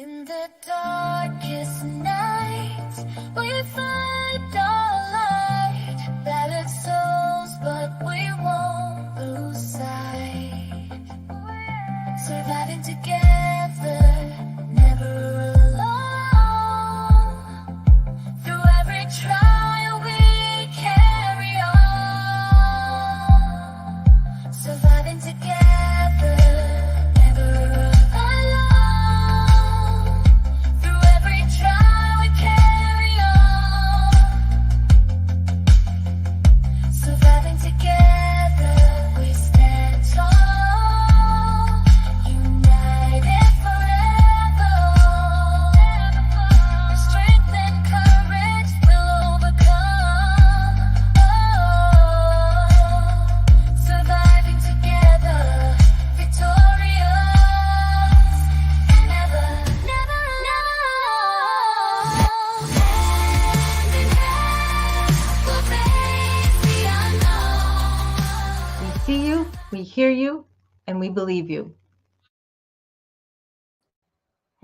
In the darkest night, we find our light. Battered souls, but we won't lose sight. Surviving together, never alone. Through every trial, we carry on. Surviving together, never alone. Through every trial, we carry on. Surviving together, we stand tall. United forever. Strength and courage will overcome. Surviving together, victorious, and never, never alone. Hand in hand, we'll face the unknown. We see you, we hear you, and we believe you.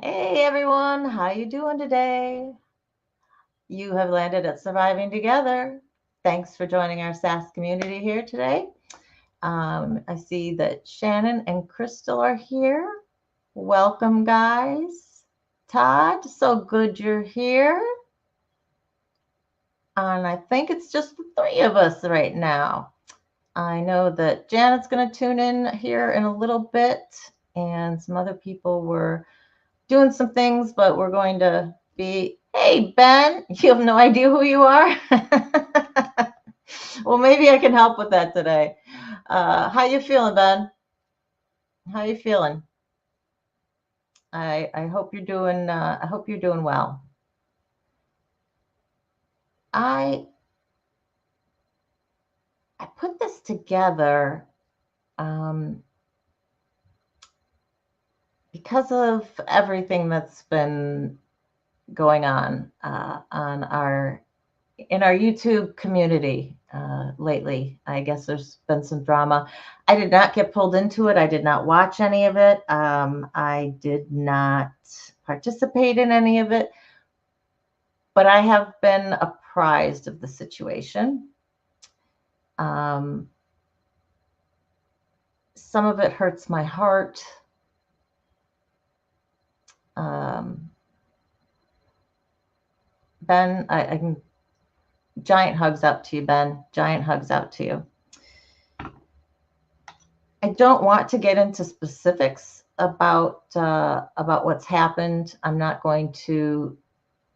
Hey everyone, how you doing today? You have landed at Surviving Together. Thanks for joining our SAS community here today. I see that Shannon and Crystal are here. Welcome, guys. Todd, so good you're here. And I think it's just the three of us right now. I know that Janet's going to tune in here in a little bit, and some other people were doing some things, but we're going to be, hey, Ben, you have no idea who you are? Well, maybe I can help with that today. How you feeling, Ben? How you feeling? I hope you're doing well. I put this together because of everything that's been going on in our YouTube community lately. I guess there's been some drama. I did not get pulled into it. I did not watch any of it. I did not participate in any of it, but I have been apprised of the situation. Some of it hurts my heart. Ben, I can giant hugs out to you, Ben. Giant hugs out to you. I don't want to get into specifics about what's happened. I'm not going to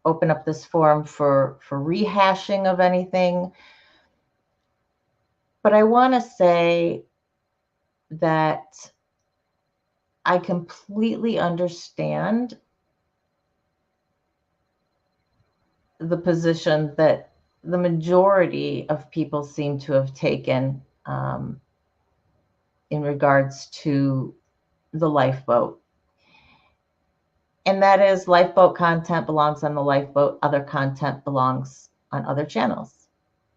open up this forum for rehashing of anything. But I want to say that I completely understand the position that the majority of people seem to have taken in regards to the lifeboat. And that is, lifeboat content belongs on the lifeboat. Other content belongs on other channels.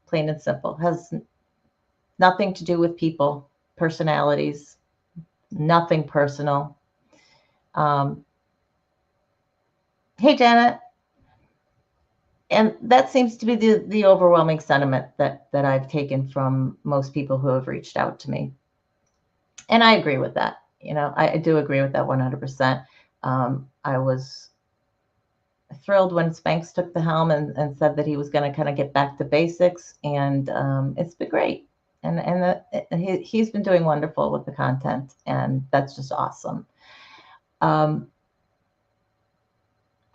Plain and simple. Has nothing to do with people, personalities, nothing personal. Hey, Janet. And that seems to be the overwhelming sentiment that I've taken from most people who have reached out to me. And I agree with that. You know, I do agree with that 100%. I was thrilled when Spanx took the helm and said that he was going to kind of get back to basics. And it's been great. And he's been doing wonderful with the content. And that's just awesome.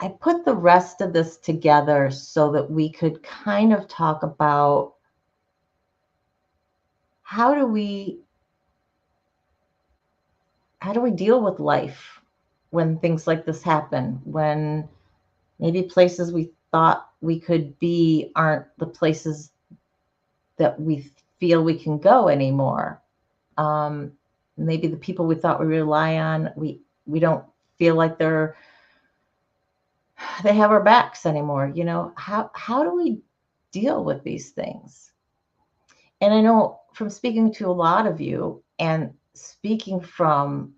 I put the rest of this together so that we could kind of talk about how do we deal with life when things like this happen, when maybe places we thought we could be aren't the places that we feel we can go anymore. Maybe the people we thought we rely on, we don't feel like they have our backs anymore. You know, how do we deal with these things? And I know from speaking to a lot of you and speaking from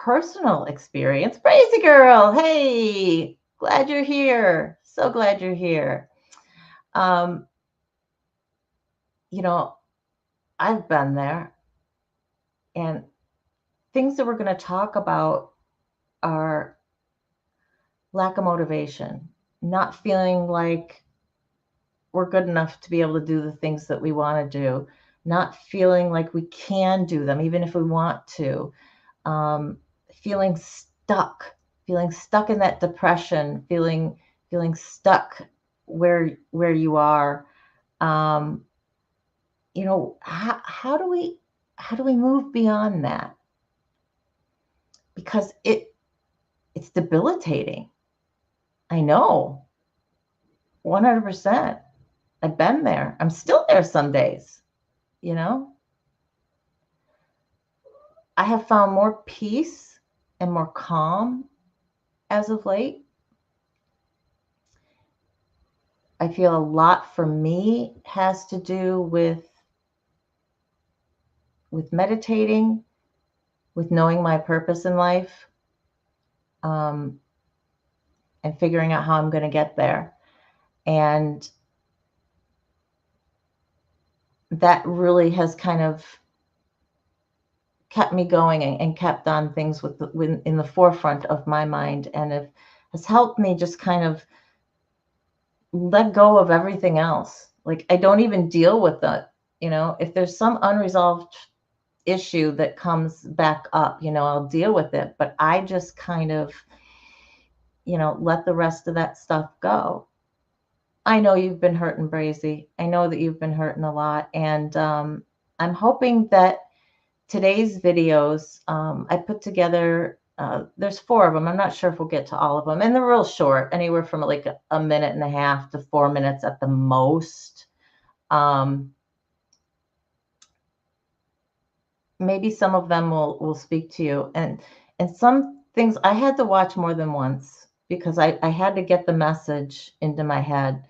personal experience. Crazy girl, hey, glad you're here. So glad you're here. You know, I've been there, and things that we're going to talk about are lack of motivation, not feeling like we're good enough to be able to do the things that we want to do, not feeling like we can do them, even if we want to, feeling stuck in that depression, feeling stuck where you are. You know, how do we move beyond that? Because it's debilitating. I know, 100%. I've been there. I'm still there some days, you know. I have found more peace and more calm as of late. I feel a lot for me has to do with meditating, with knowing my purpose in life, and figuring out how I'm going to get there. And that really has kind of kept me going and kept on things in the forefront of my mind, and it has helped me just kind of let go of everything else. Like, I don't even deal with that. You know, if there's some unresolved issue that comes back up, you know, I'll deal with it, but I just kind of, you know, let the rest of that stuff go. I know you've been hurting, Brazy. I know that you've been hurting a lot, and I'm hoping that today's videos, I put together, there's 4 of them. I'm not sure if we'll get to all of them, and they're real short, anywhere from like a minute and a half to 4 minutes at the most. Maybe some of them will speak to you, and some things I had to watch more than once because I had to get the message into my head.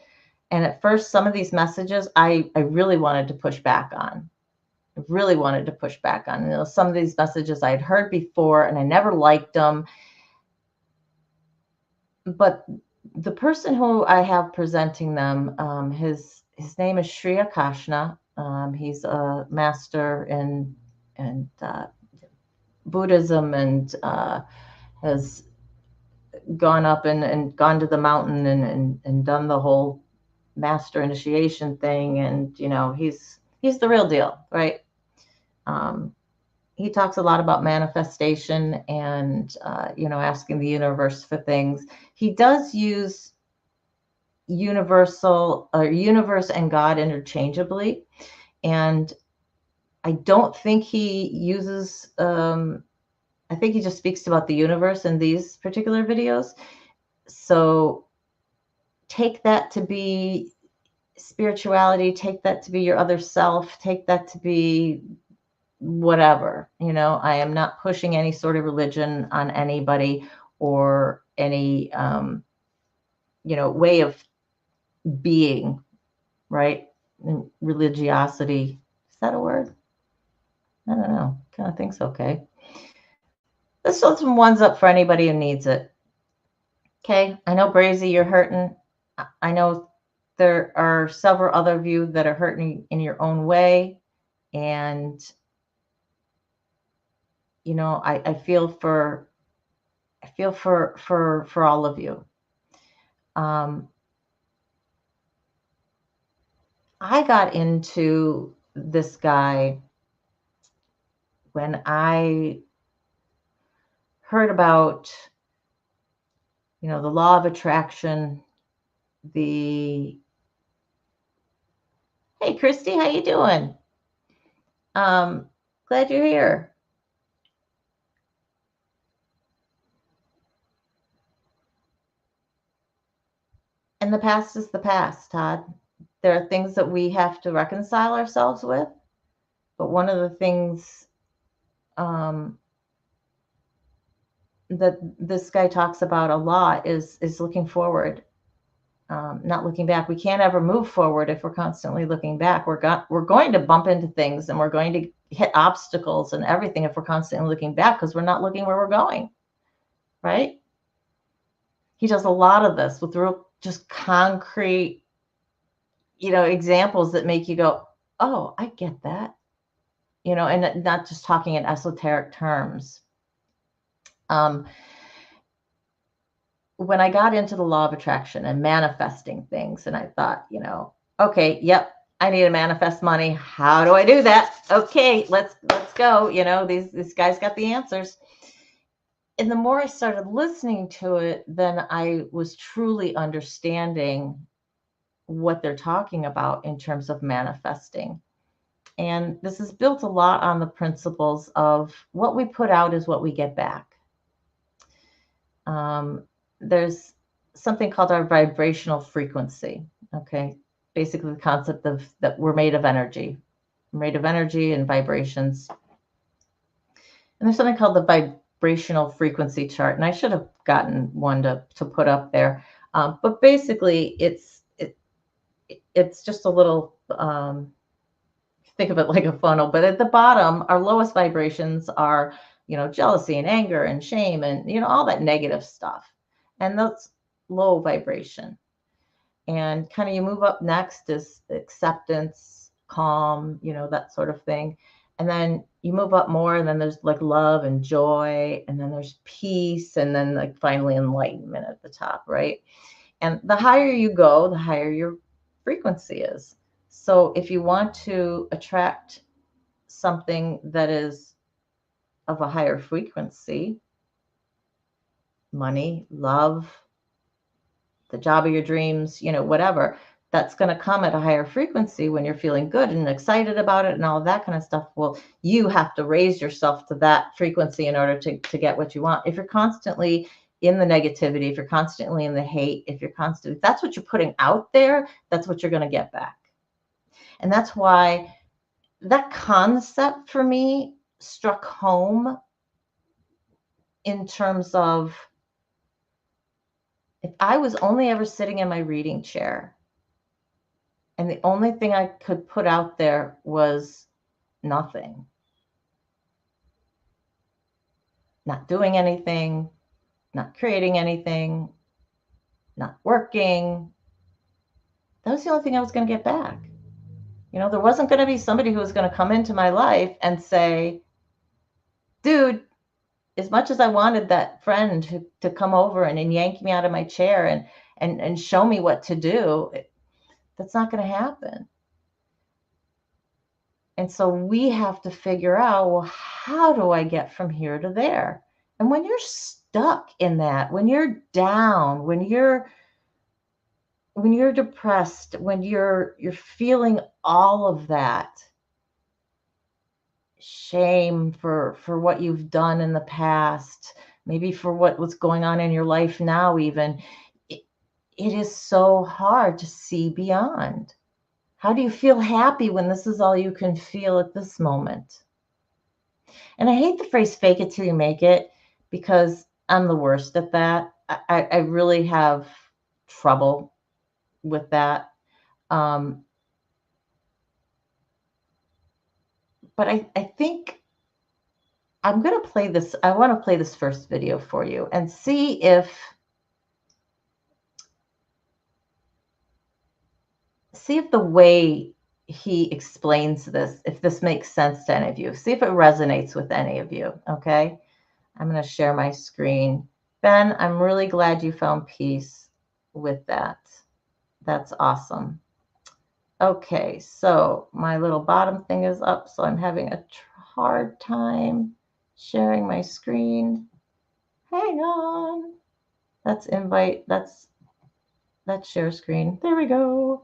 And at first, some of these messages I really wanted to push back on. I really wanted to push back on. You know, some of these messages I had heard before and I never liked them. But the person who I have presenting them, his name is Sri Akashna. He's a master in Buddhism, and has gone up and gone to the mountain and done the whole master initiation thing. And, you know, he's the real deal, right? He talks a lot about manifestation and, you know, asking the universe for things. He does use universe and God interchangeably. And I don't think he uses, I think he just speaks about the universe in these particular videos. So take that to be spirituality, take that to be your other self, take that to be whatever. You know, I am not pushing any sort of religion on anybody or any, you know, way of being, right? And religiosity, is that a word? I don't know. Kind of think so. Okay. Let's throw some ones up for anybody who needs it. Okay. I know, Brazy, you're hurting. I know there are several other of you that are hurting in your own way. And, you know, I feel for all of you. I got into this guy when I heard about, you know, the law of attraction, hey, Christy, how you doing? Glad you're here. And the past is the past, Todd. There are things that we have to reconcile ourselves with. But one of the things that this guy talks about a lot is looking forward, not looking back. We can't ever move forward if we're constantly looking back. We're going to bump into things, and we're going to hit obstacles and everything if we're constantly looking back, because we're not looking where we're going, right? He does a lot of this with real just concrete, examples that make you go, oh, I get that, and not just talking in esoteric terms. When I got into the law of attraction and manifesting things, and I thought, okay, yep, I need to manifest money. How do I do that? Okay, let's go. These guys got the answers. And the more I started listening to it, then I was truly understanding what they're talking about in terms of manifesting. And this is built a lot on the principles of what we put out is what we get back. There's something called our vibrational frequency. Okay. Basically the concept of that we're made of energy. We're made of energy and vibrations. And there's something called the vibrational frequency chart. And I should have gotten one to put up there. But basically it's just a little, think of it like a funnel, but at the bottom, our lowest vibrations are, jealousy and anger and shame and, all that negative stuff. And that's low vibration. And kind of you move up next is acceptance, calm, that sort of thing. And then you move up more, and then there's like love and joy, and then there's peace, and then like finally enlightenment at the top, right? And the higher you go, the higher your frequency is. So if you want to attract something that is of a higher frequency, money, love, the job of your dreams, whatever, that's going to come at a higher frequency when you're feeling good and excited about it and all of that kind of stuff. Well, you have to raise yourself to that frequency in order to get what you want. If you're constantly in the negativity, if you're constantly in the hate, if that's what you're putting out there, that's what you're going to get back. And that's why that concept for me struck home in terms of, if I was only ever sitting in my reading chair and the only thing I could put out there was nothing, not doing anything, not creating anything, not working, that was the only thing I was going to get back. There wasn't going to be somebody who was going to come into my life and say, dude, as much as I wanted that friend to come over and yank me out of my chair and show me what to do, that's not going to happen. And so we have to figure out, well, how do I get from here to there? And when you're stuck in that, when you're down, when you're depressed, when you're feeling all of that shame for what you've done in the past, maybe for what was going on in your life now, even, it is so hard to see beyond. How do you feel happy when this is all you can feel at this moment? And I hate the phrase fake it till you make it, because I'm the worst at that. I really have trouble with that. But I think I'm going to play this. I want to play this first video for you and see if the way he explains this, if this makes sense to any of you. See if it resonates with any of you. Okay. I'm going to share my screen. Ben, I'm really glad you found peace with that. That's awesome. Okay, so my little bottom thing is up, so I'm having a hard time sharing my screen. Hang on. That's invite. That's share screen. There we go.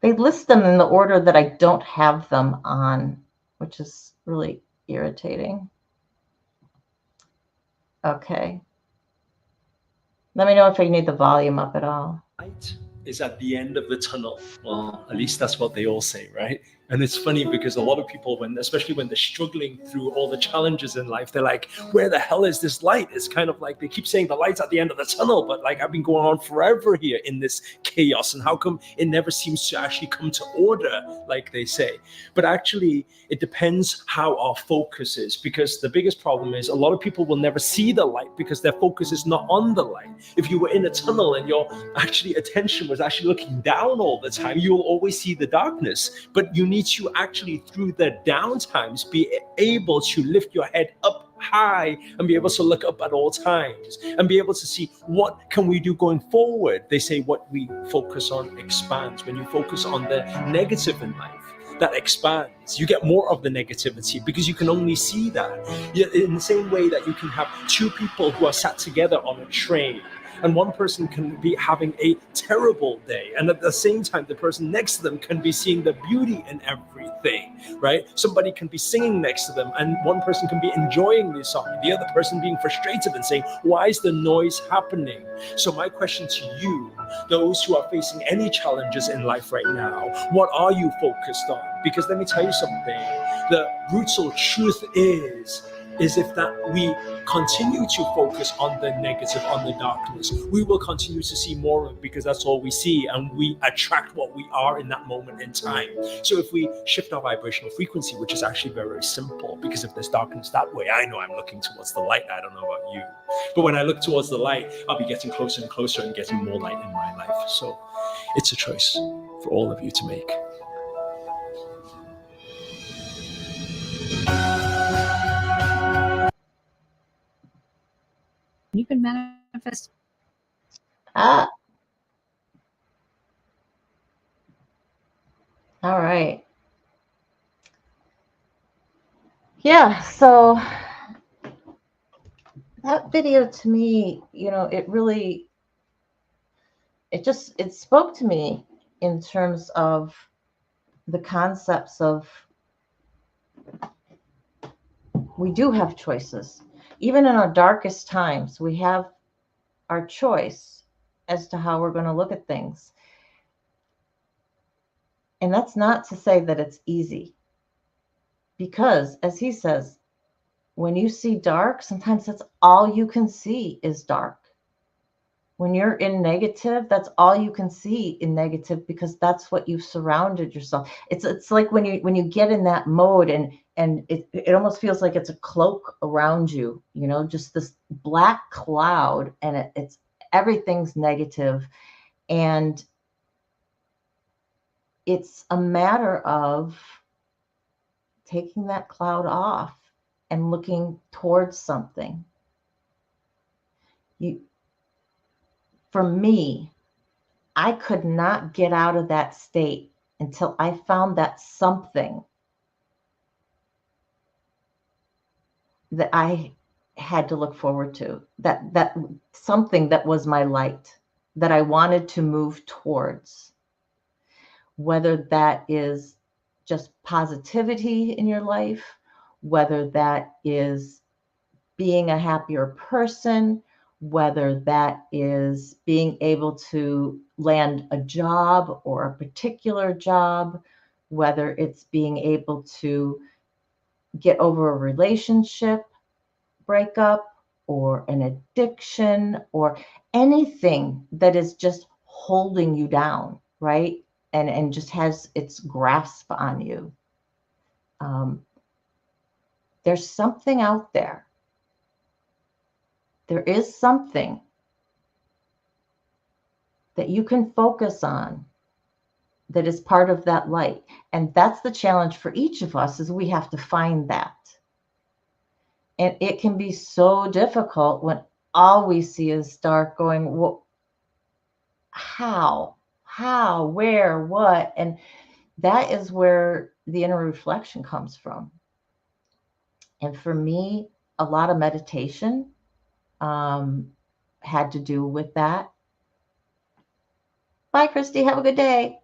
They list them in the order that I don't have them on, which is really irritating. Okay. Let me know if I need the volume up at all. Light is at the end of the tunnel. Well, at least that's what they all say, right? And it's funny because a lot of people, especially when they're struggling through all the challenges in life, they're like, where the hell is this light? It's kind of like they keep saying the light's at the end of the tunnel, but like I've been going on forever here in this chaos. And how come it never seems to actually come to order, like they say? But actually, it depends how our focus is, because the biggest problem is a lot of people will never see the light because their focus is not on the light. If you were in a tunnel and your actually attention was actually looking down all the time, you will always see the darkness. But you need to actually, through the down times, be able to lift your head up high and be able to look up at all times and be able to see what can we do going forward. They say what we focus on expands. When you focus on the negative in life, that expands. You get more of the negativity because you can only see that. In the same way that you can have two people who are sat together on a train, and one person can be having a terrible day, and at the same time the person next to them can be seeing the beauty in everything, right? Somebody can be singing next to them and one person can be enjoying the song, the other person being frustrated and saying, why is the noise happening? So my question to you, those who are facing any challenges in life right now, what are you focused on? Because let me tell you something, the brutal truth is if that we continue to focus on the negative, on the darkness, we will continue to see more of it because that's all we see, and we attract what we are in that moment in time. So if we shift our vibrational frequency, which is actually very, very simple, because if there's darkness that way, I know I'm looking towards the light. I don't know about you, but when I look towards the light, I'll be getting closer and closer and getting more light in my life. So it's a choice for all of you to make. You can manifest. All right. Yeah, so that video to me, it spoke to me in terms of the concepts of we do have choices. Even in our darkest times, we have our choice as to how we're going to look at things. And that's not to say that it's easy. Because, as he says, when you see dark, sometimes that's all you can see is dark. When you're in negative, that's all you can see in negative because that's what you've surrounded yourself. It's like when you get in that mode and it almost feels like it's a cloak around you, just this black cloud, and it's everything's negative, and it's a matter of taking that cloud off and looking towards something. For me, I could not get out of that state until I found that something that I had to look forward to, that something that was my light, that I wanted to move towards, whether that is just positivity in your life, whether that is being a happier person, whether that is being able to land a job or a particular job, whether it's being able to get over a relationship breakup or an addiction or anything that is just holding you down, right? And just has its grasp on you. There's something out there. There is something that you can focus on that is part of that light. And that's the challenge for each of us, is we have to find that. And it can be so difficult when all we see is dark, going, well, how, where, what? And that is where the inner reflection comes from. And for me, a lot of meditation had to do with that. Bye, Christy. Have a good day.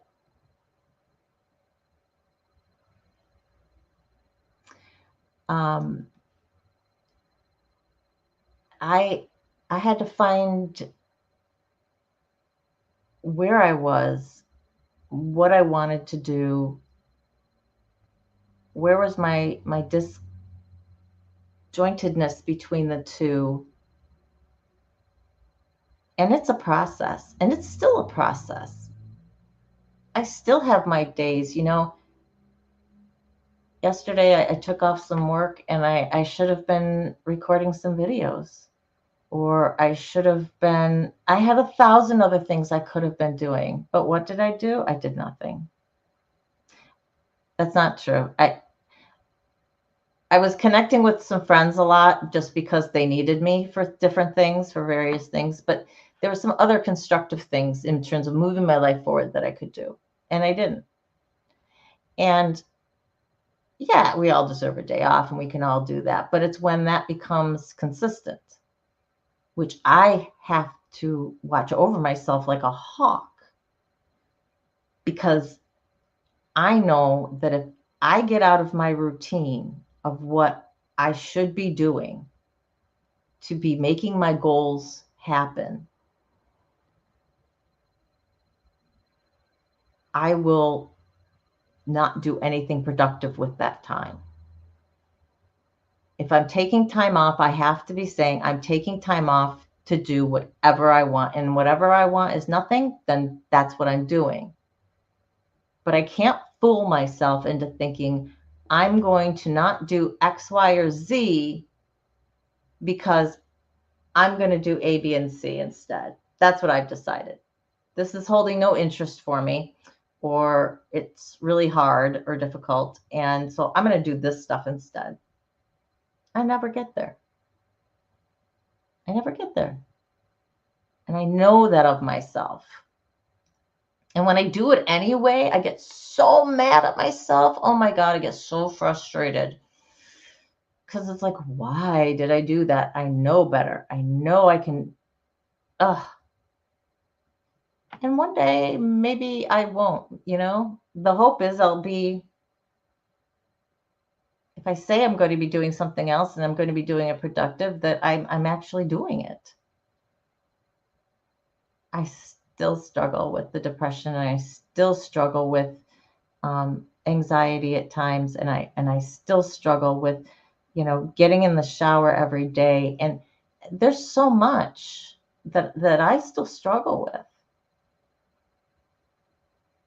I had to find where I was, what I wanted to do, where was my disjointedness between the two? And it's a process, and it's still a process. I still have my days, yesterday I took off some work and I should have been recording some videos, or I had 1,000 other things I could have been doing. But what did I do? I did nothing. That's not true. I was connecting with some friends a lot just because they needed me for different things, for various things. But there were some other constructive things in terms of moving my life forward that I could do, and I didn't. And yeah, we all deserve a day off, and we can all do that. But it's when that becomes consistent, which I have to watch over myself like a hawk, because I know that if I get out of my routine of what I should be doing to be making my goals happen, I will not do anything productive with that time. If I'm taking time off, I have to be saying I'm taking time off to do whatever I want. And whatever I want is nothing, then that's what I'm doing. But I can't fool myself into thinking I'm going to not do X, Y, or Z because I'm going to do A, B, and C instead. That's what I've decided. This is holding no interest for me, or it's really hard or difficult. And so I'm going to do this stuff instead. I never get there. I never get there. And I know that of myself. And when I do it anyway, I get so mad at myself. Oh my God, I get so frustrated. Because it's like, why did I do that? I know better. I know I can. Ugh. And one day, maybe I won't, The hope is if I say I'm going to be doing something else and I'm going to be doing it productive, that I'm actually doing it. I still struggle with the depression, and I still struggle with anxiety at times, and I still struggle with, getting in the shower every day. And there's so much that I still struggle with.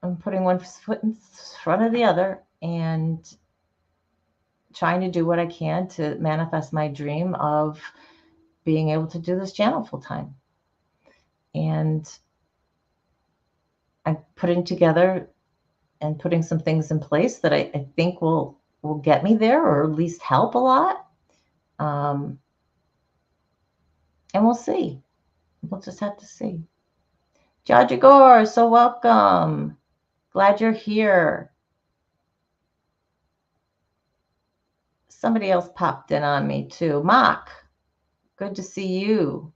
I'm putting one foot in front of the other and trying to do what I can to manifest my dream of being able to do this channel full time. And I'm putting together and putting some things in place that I think will get me there, or at least help a lot. And we'll see. We'll just have to see. Judge Gore, so welcome. Glad you're here. Somebody else popped in on me too. Mock, good to see you.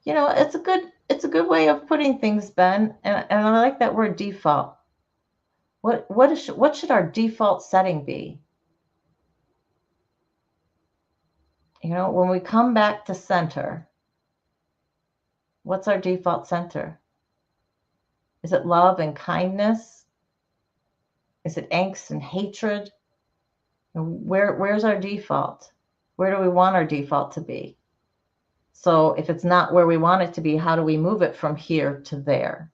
It's a good way of putting things, Ben. And I like that word, default. What should our default setting be? When we come back to center, what's our default center? Is it love and kindness? Is it angst and hatred? Where's our default? Where do we want our default to be? So if it's not where we want it to be, how do we move it from here to there?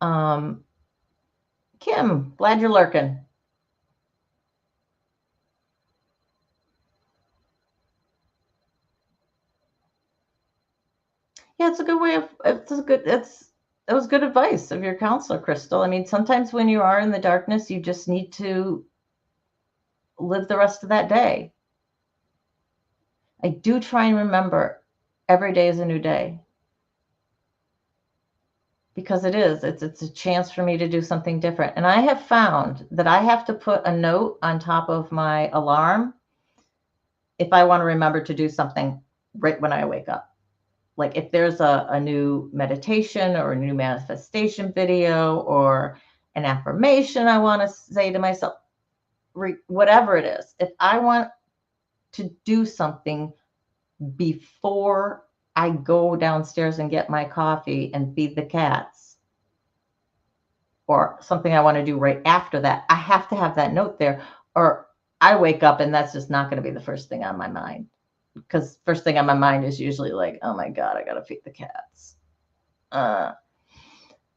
Kim, glad you're lurking. Yeah, it's a good way of, it was good advice of your counselor, Crystal. I mean, sometimes when you are in the darkness, you just need to live the rest of that day. I do try and remember every day is a new day, because it's a chance for me to do something different. And I have found that I have to put a note on top of my alarm if I want to remember to do something right when I wake up. Like if there's a new meditation or a new manifestation video or an affirmation I want to say to myself, whatever it is, if I want to do something before I go downstairs and get my coffee and feed the cats, or something I want to do right after that, I have to have that note there, or I wake up and that's just not going to be the first thing on my mind. Because first thing on my mind is usually like, oh my God, I got to feed the cats.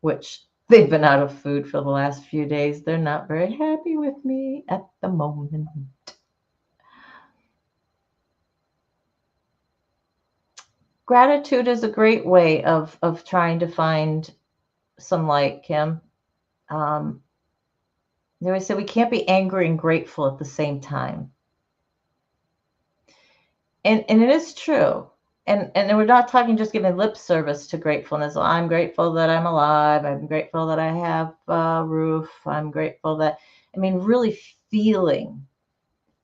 Which they've been out of food for the last few days. They're not very happy with me at the moment. Gratitude is a great way of trying to find some light, Kim. They always say we can't be angry and grateful at the same time. And it is true. And we're not talking just giving lip service to gratefulness. Well, I'm grateful that I'm alive. I'm grateful that I have a roof. I'm grateful that, I mean, really feeling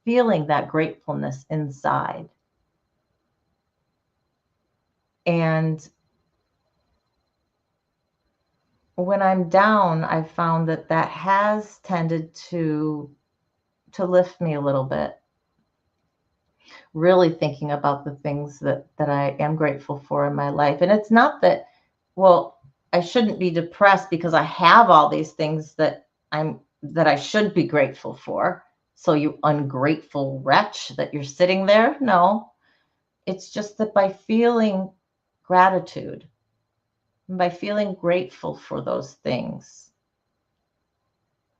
that gratefulness inside. And when I'm down, I found that has tended to lift me a little bit. Really thinking about the things that I am grateful for in my life. And it's not that, well, I shouldn't be depressed because I have all these things that I should be grateful for. So you ungrateful wretch that you're sitting there. No, it's just that by feeling gratitude, and by feeling grateful for those things,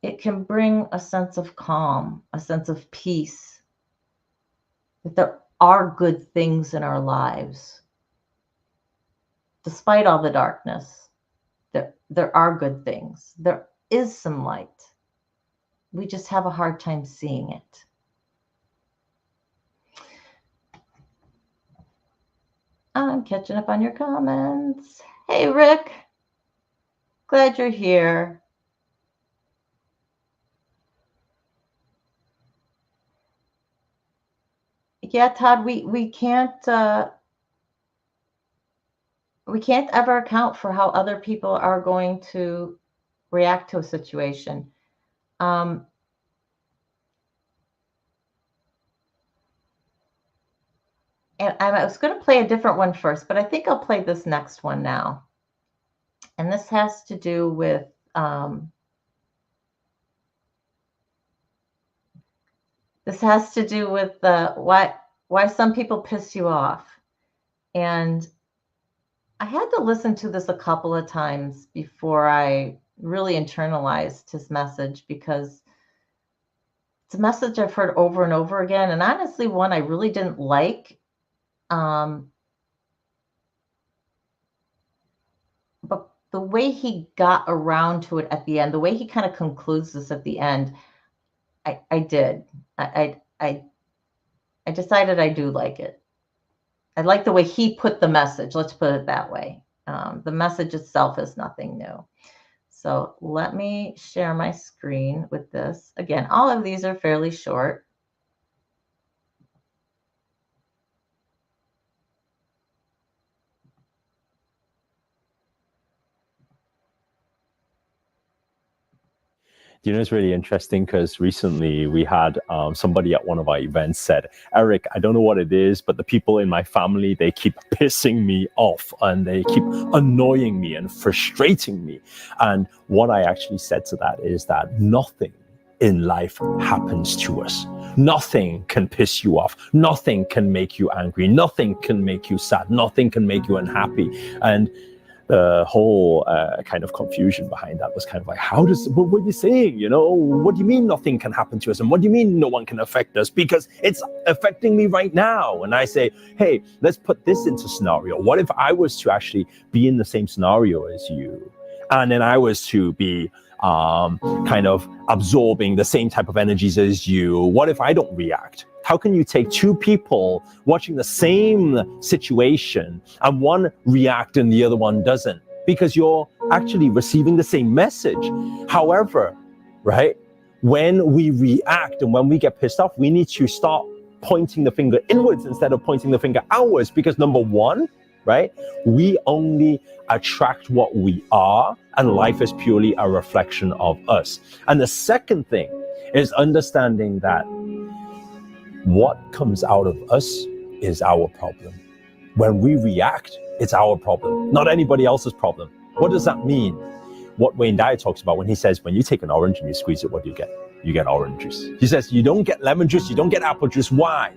it can bring a sense of calm, a sense of peace, that there are good things in our lives. Despite all the darkness, there are good things. There is some light. We just have a hard time seeing it. I'm catching up on your comments. Hey, Rick. Glad you're here. Yeah, Todd, we can't ever account for how other people are going to react to a situation. And I was going to play a different one first, but I think I'll play this next one now. And this has to do with why some people piss you off. And I had to listen to this a couple of times before I really internalized his message, because it's a message I've heard over and over again, and honestly one I really didn't like. But the way he got around to it at the end, the way he kind of concludes this at the end, I did. I decided I do like it. I like the way he put the message. Let's put it that way. The message itself is nothing new. So let me share my screen with this. Again, all of these are fairly short. You know, it's really interesting because recently we had somebody at one of our events said, Eric, I don't know what it is, but the people in my family, they keep pissing me off and they keep annoying me and frustrating me. And what I actually said to that is that nothing in life happens to us. Nothing can piss you off. Nothing can make you angry. Nothing can make you sad. Nothing can make you unhappy. And the whole kind of confusion behind that was kind of like, what are you saying? You know, what do you mean nothing can happen to us? And what do you mean no one can affect us? Because it's affecting me right now. And I say, hey, let's put this into scenario. What if I was to actually be in the same scenario as you? And then I was to be kind of absorbing the same type of energies as you. What if I don't react? How can you take two people watching the same situation and one react and the other one doesn't? Because you're actually receiving the same message. However, right, when we react and when we get pissed off, we need to start pointing the finger inwards instead of pointing the finger outwards. Because number one, right, we only attract what we are, and life is purely a reflection of us. And the second thing is understanding that what comes out of us is our problem. When we react, it's our problem, not anybody else's problem. What does that mean? What Wayne Dyer talks about when he says, when you take an orange and you squeeze it, what do you get? You get orange juice. He says, you don't get lemon juice, you don't get apple juice. Why?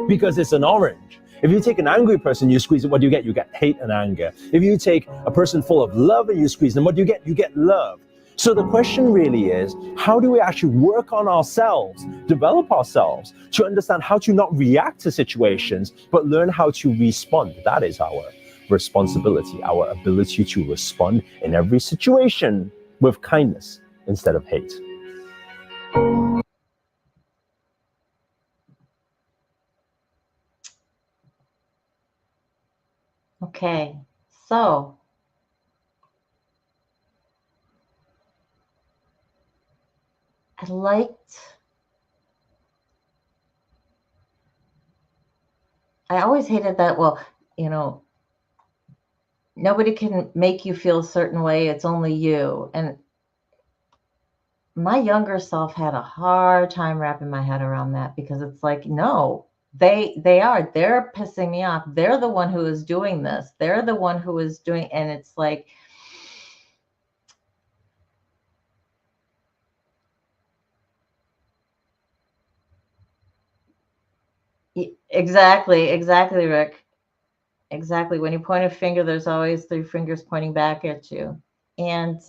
Because it's an orange. If you take an angry person, you squeeze it, what do you get? You get hate and anger. If you take a person full of love and you squeeze them, what do you get? You get love. So the question really is, how do we actually work on ourselves, develop ourselves to understand how to not react to situations, but learn how to respond? That is our responsibility, our ability to respond in every situation with kindness instead of hate. Okay, so I always hated that, well, nobody can make you feel a certain way, it's only you. And my younger self had a hard time wrapping my head around that, because it's like, no, they're pissing me off. They're the one who is doing this. They're the one who is doing, and it's like, exactly, Rick. Exactly. When you point a finger, there's always three fingers pointing back at you. And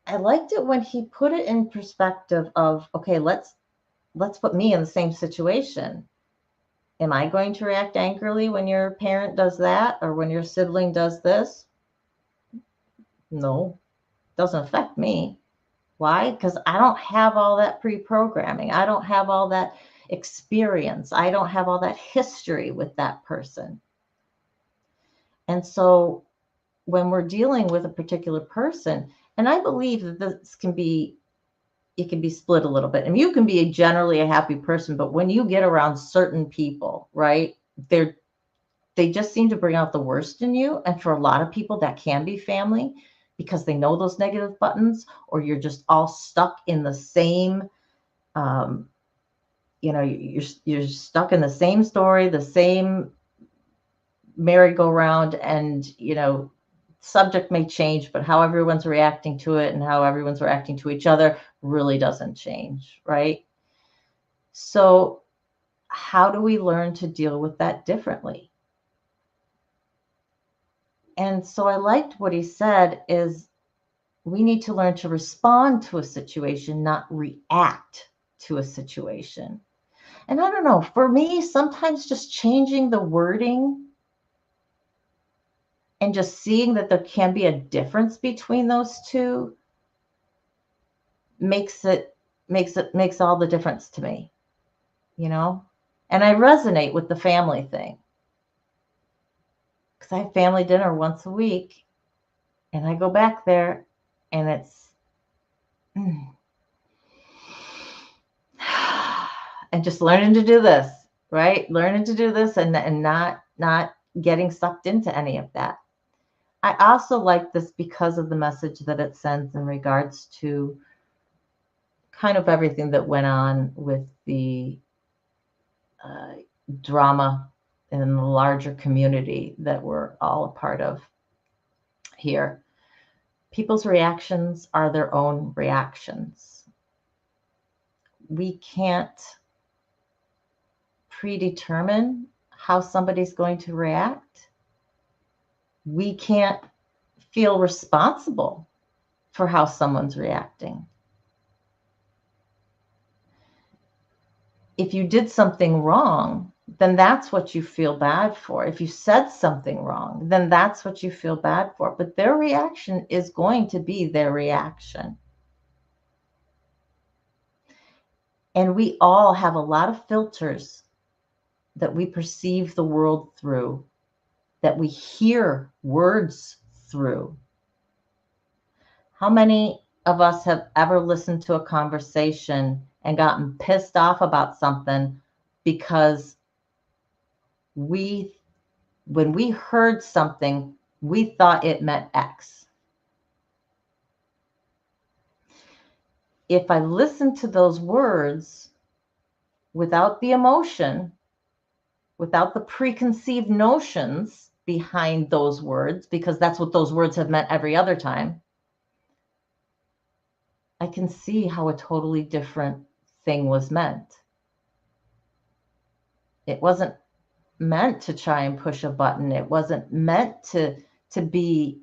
I liked it when he put it in perspective of, okay, let's put me in the same situation. Am I going to react angrily when your parent does that, or when your sibling does this? No, doesn't affect me. Why? Because I don't have all that pre-programming. I don't have all that experience. I don't have all that history with that person. And so when we're dealing with a particular person, and I believe that this can be split a little bit. I mean, you can be generally a happy person, but when you get around certain people, right, they just seem to bring out the worst in you. And for a lot of people, that can be family, because they know those negative buttons, or you're just all stuck in the same, you're stuck in the same story, the same merry-go-round, and, subject may change, but how everyone's reacting to it and how everyone's reacting to each other really doesn't change, right? So how do we learn to deal with that differently? And so I liked what he said is we need to learn to respond to a situation, not react to a situation. And I don't know, for me, sometimes just changing the wording and just seeing that there can be a difference between those two makes all the difference to me, And I resonate with the family thing, because I have family dinner once a week, and I go back there, and it's and just learning to do this, right? Learning to do this and not getting sucked into any of that. I also like this because of the message that it sends in regards to kind of everything that went on with the drama in the larger community that we're all a part of here. People's reactions are their own reactions. We can't predetermine how somebody's going to react. We can't feel responsible for how someone's reacting. If you did something wrong, then that's what you feel bad for. If you said something wrong, then that's what you feel bad for. But their reaction is going to be their reaction. And we all have a lot of filters that we perceive the world through, that we hear words through. How many of us have ever listened to a conversation and gotten pissed off about something because when we heard something, we thought it meant X? If I listen to those words without the emotion, without the preconceived notions behind those words, because that's what those words have meant every other time, I can see how a totally different thing was meant. It wasn't meant to try and push a button. It wasn't meant to be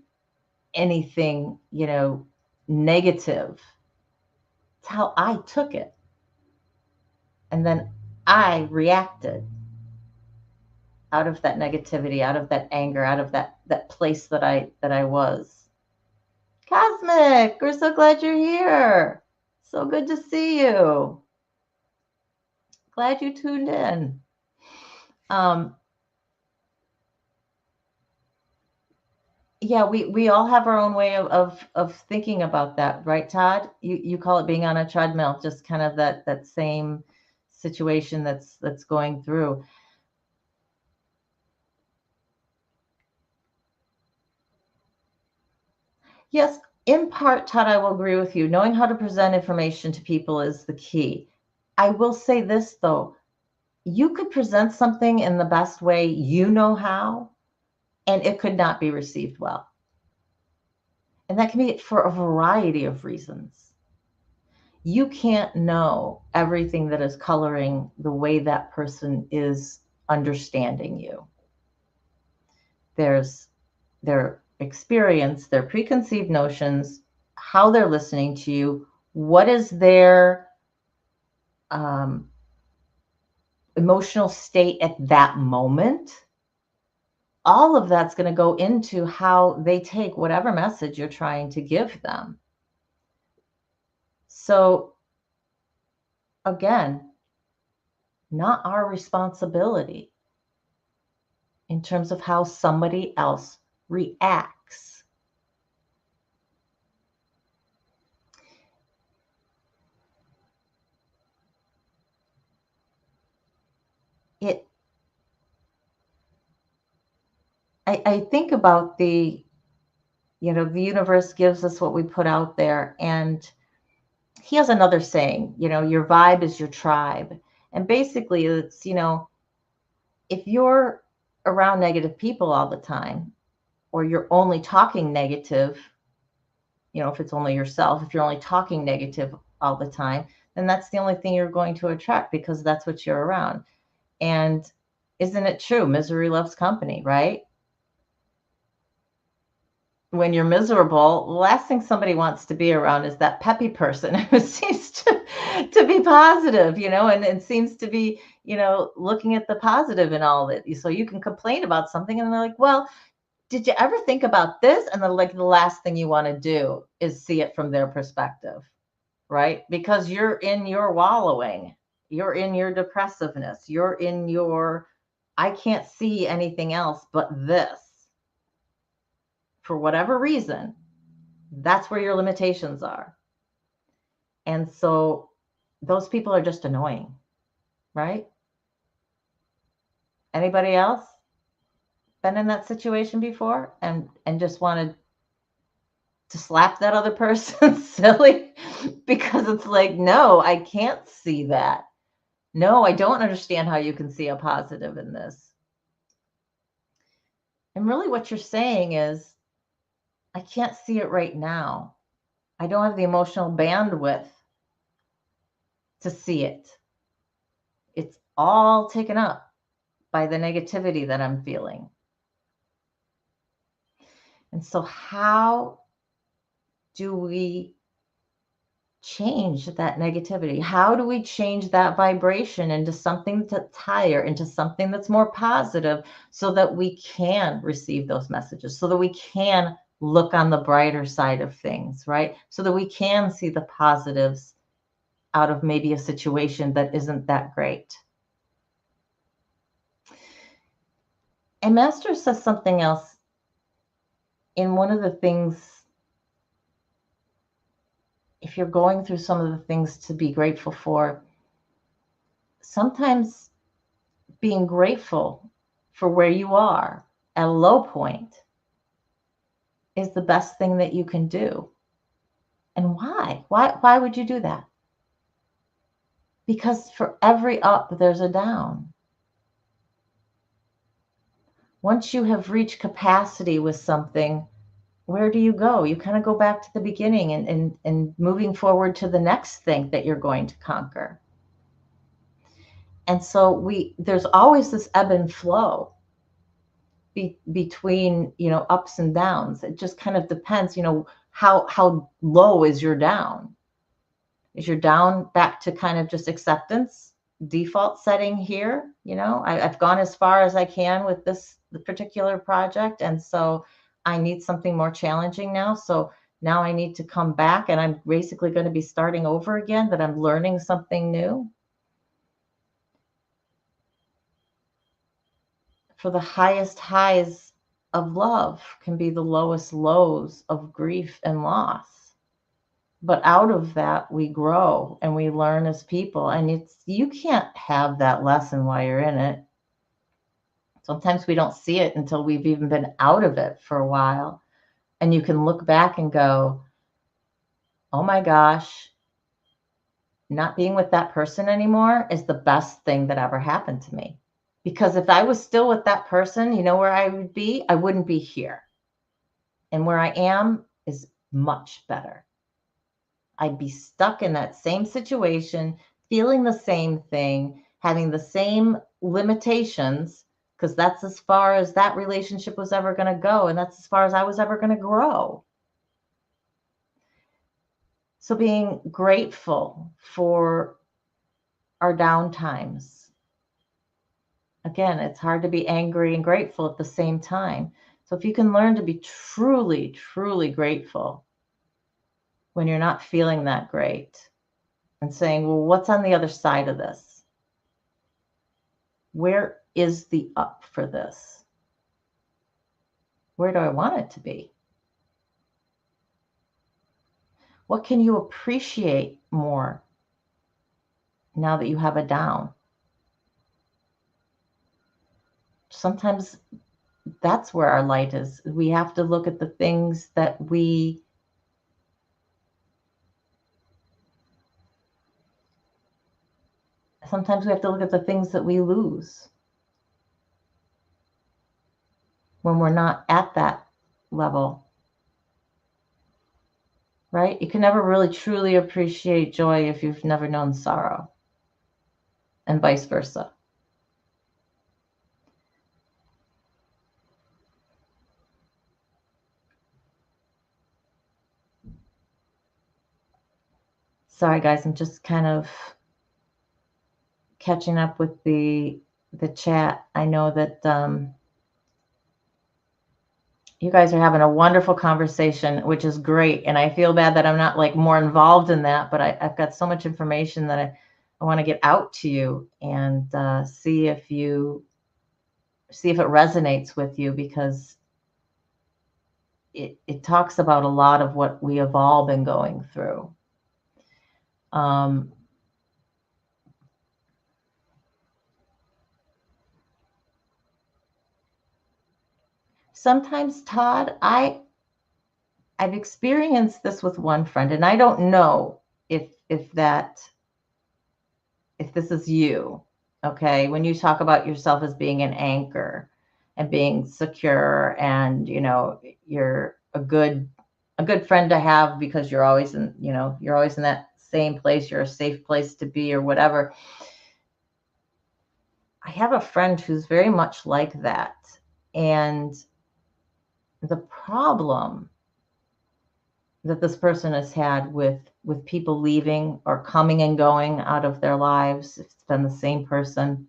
anything, negative. It's how I took it. And then I reacted out of that negativity, out of that anger, out of that place that I was. Cosmic, we're so glad you're here. So good to see you. Glad you tuned in. Yeah, we all have our own way of thinking about that, right, Todd? You call it being on a treadmill, just kind of that same situation that's going through. Yes, in part, Todd, I will agree with you. Knowing how to present information to people is the key. I will say this, though. You could present something in the best way you know how, and it could not be received well. And that can be for a variety of reasons. You can't know everything that is coloring the way that person is understanding you. There's their experience, their preconceived notions, how they're listening to you, what is their emotional state at that moment. All of that's going to go into how they take whatever message you're trying to give them. So again, not our responsibility in terms of how somebody else reacts. I think about the universe gives us what we put out there, and he has another saying, your vibe is your tribe. And basically it's, if you're around negative people all the time, or you're only talking negative, if it's only yourself, if you're only talking negative all the time, then that's the only thing you're going to attract, because that's what you're around. And isn't it true? Misery loves company, right? When you're miserable, the last thing somebody wants to be around is that peppy person who seems to be positive, and seems to be, looking at the positive in all of it. So you can complain about something and they're like, well, did you ever think about this? And then the last thing you want to do is see it from their perspective, right? Because you're in your wallowing, you're in your depressiveness, you're in your, I can't see anything else but this. For whatever reason, that's where your limitations are. And so those people are just annoying, right? Anybody else been in that situation before and just wanted to slap that other person silly? Because it's like, no, I can't see that. No, I don't understand how you can see a positive in this. And really what you're saying is, I can't see it right now. I don't have the emotional bandwidth to see it. It's all taken up by the negativity that I'm feeling. And so how do we change that negativity? How do we change that vibration into something that's higher, into something that's more positive, so that we can receive those messages, so that we can look on the brighter side of things, right? So that we can see the positives out of maybe a situation that isn't that great. And Master says something else in one of the things, if you're going through some of the things to be grateful for, sometimes being grateful for where you are at a low point is the best thing that you can do. And why? Why would you do that? Because for every up, there's a down. once you have reached capacity with something, where do you go? You kind of go back to the beginning and moving forward to the next thing that you're going to conquer. And so there's always this ebb and flow between, ups and downs. It just kind of depends, how low is your down? Is your down back to kind of just acceptance, default setting here? I've gone as far as I can with the particular project. And so I need something more challenging now. So now I need to come back, and I'm basically going to be starting over again, but I'm learning something new. For the highest highs of love can be the lowest lows of grief and loss. But out of that, we grow and we learn as people. And you can't have that lesson while you're in it. Sometimes we don't see it until we've even been out of it for a while. And you can look back and go, oh my gosh, not being with that person anymore is the best thing that ever happened to me. Because if I was still with that person, you know where I would be? I wouldn't be here. And where I am is much better. I'd be stuck in that same situation, feeling the same thing, having the same limitations, because that's as far as that relationship was ever going to go. And that's as far as I was ever going to grow. So being grateful for our downtimes. Again, it's hard to be angry and grateful at the same time. So if you can learn to be truly, truly grateful when you're not feeling that great, and saying, well, what's on the other side of this? Where is the up for this? Where do I want it to be? What can you appreciate more now that you have a down? Sometimes that's where our light is. We have to look at the things that sometimes we have to look at the things that we lose when we're not at that level, right? You can never really truly appreciate joy if you've never known sorrow, and vice versa. Sorry, guys, I'm just kind of catching up with the chat. I know that you guys are having a wonderful conversation, which is great. And I feel bad that I'm not like more involved in that, but I've got so much information that I want to get out to you and see if it resonates with you, because it talks about a lot of what we have all been going through. Sometimes, Todd, I've experienced this with one friend, and I don't know if this is you, okay? When you talk about yourself as being an anchor and being secure, and you're a good friend to have because you're always in that same place, you're a safe place to be, or whatever. I have a friend who's very much like that, and the problem that this person has had with people leaving or coming and going out of their lives, if it's been the same person,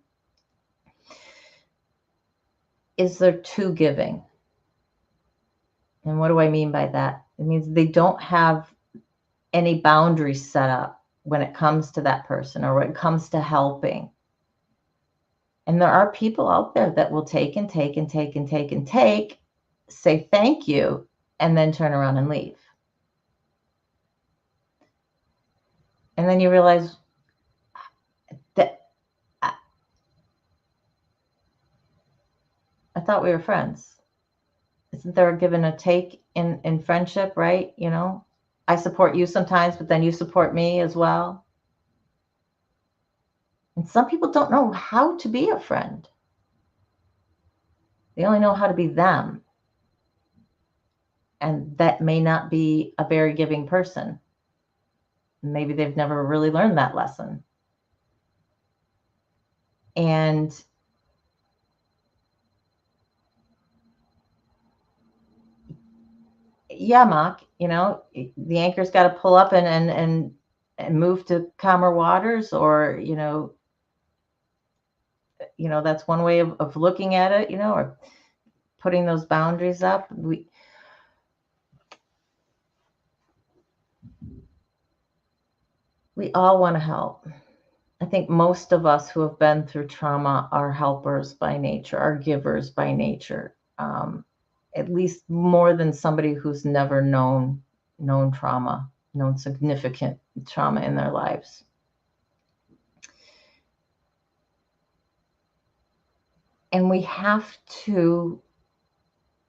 is they're too giving. And what do I mean by that? It means they don't have any boundaries set up when it comes to that person or when it comes to helping. And there are people out there that will take and take and take and take and take, say thank you, and then turn around and leave. And then you realize that I thought we were friends. Isn't there a give and a take in friendship, right? I support you sometimes, but then you support me as well. And some people don't know how to be a friend. They only know how to be them. And that may not be a very giving person. Maybe they've never really learned that lesson. And yeah, Mark, you know, the anchor's got to pull up and move to calmer waters, or, you know, that's one way of looking at it, you know, or putting those boundaries up. We all want to help. I think most of us who have been through trauma are helpers by nature, are givers by nature, at least more than somebody who's never known trauma, known significant trauma in their lives. And we have to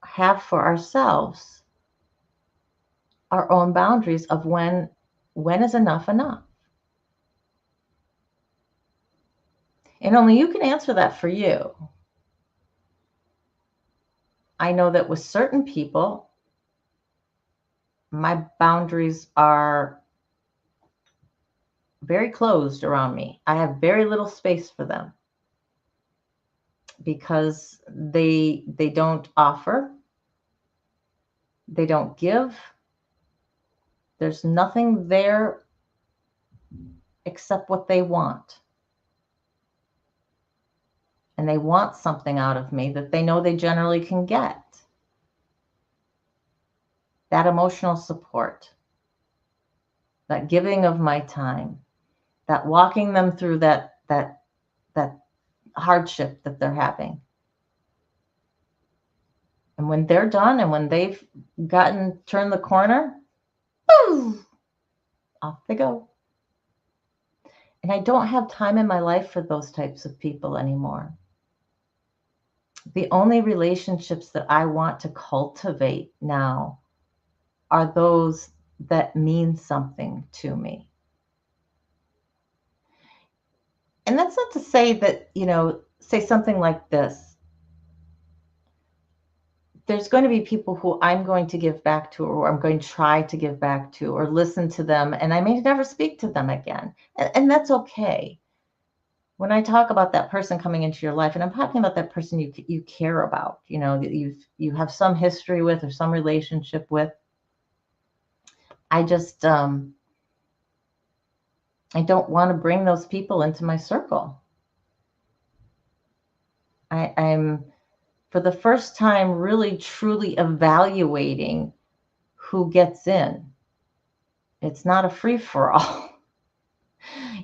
have for ourselves our own boundaries of when is enough enough. And only you can answer that for you. I know that with certain people, my boundaries are very closed around me. I have very little space for them because they don't offer, they don't give. There's nothing there except what they want. And they want something out of me that they know they generally can get. That emotional support, that giving of my time, that walking them through that hardship that they're having. And when they're done and when they've turned the corner, boom, off they go. And I don't have time in my life for those types of people anymore. The only relationships that I want to cultivate now are those that mean something to me. And that's not to say that, you know, say something like this. There's going to be people who I'm going to give back to, or I'm going to try to give back to, or listen to them, and I may never speak to them again. And that's okay. When I talk about that person coming into your life, and I'm talking about that person you care about, you know, that you have some history with or some relationship with, I just, I don't want to bring those people into my circle. I'm, for the first time, really, truly evaluating who gets in. It's not a free-for-all.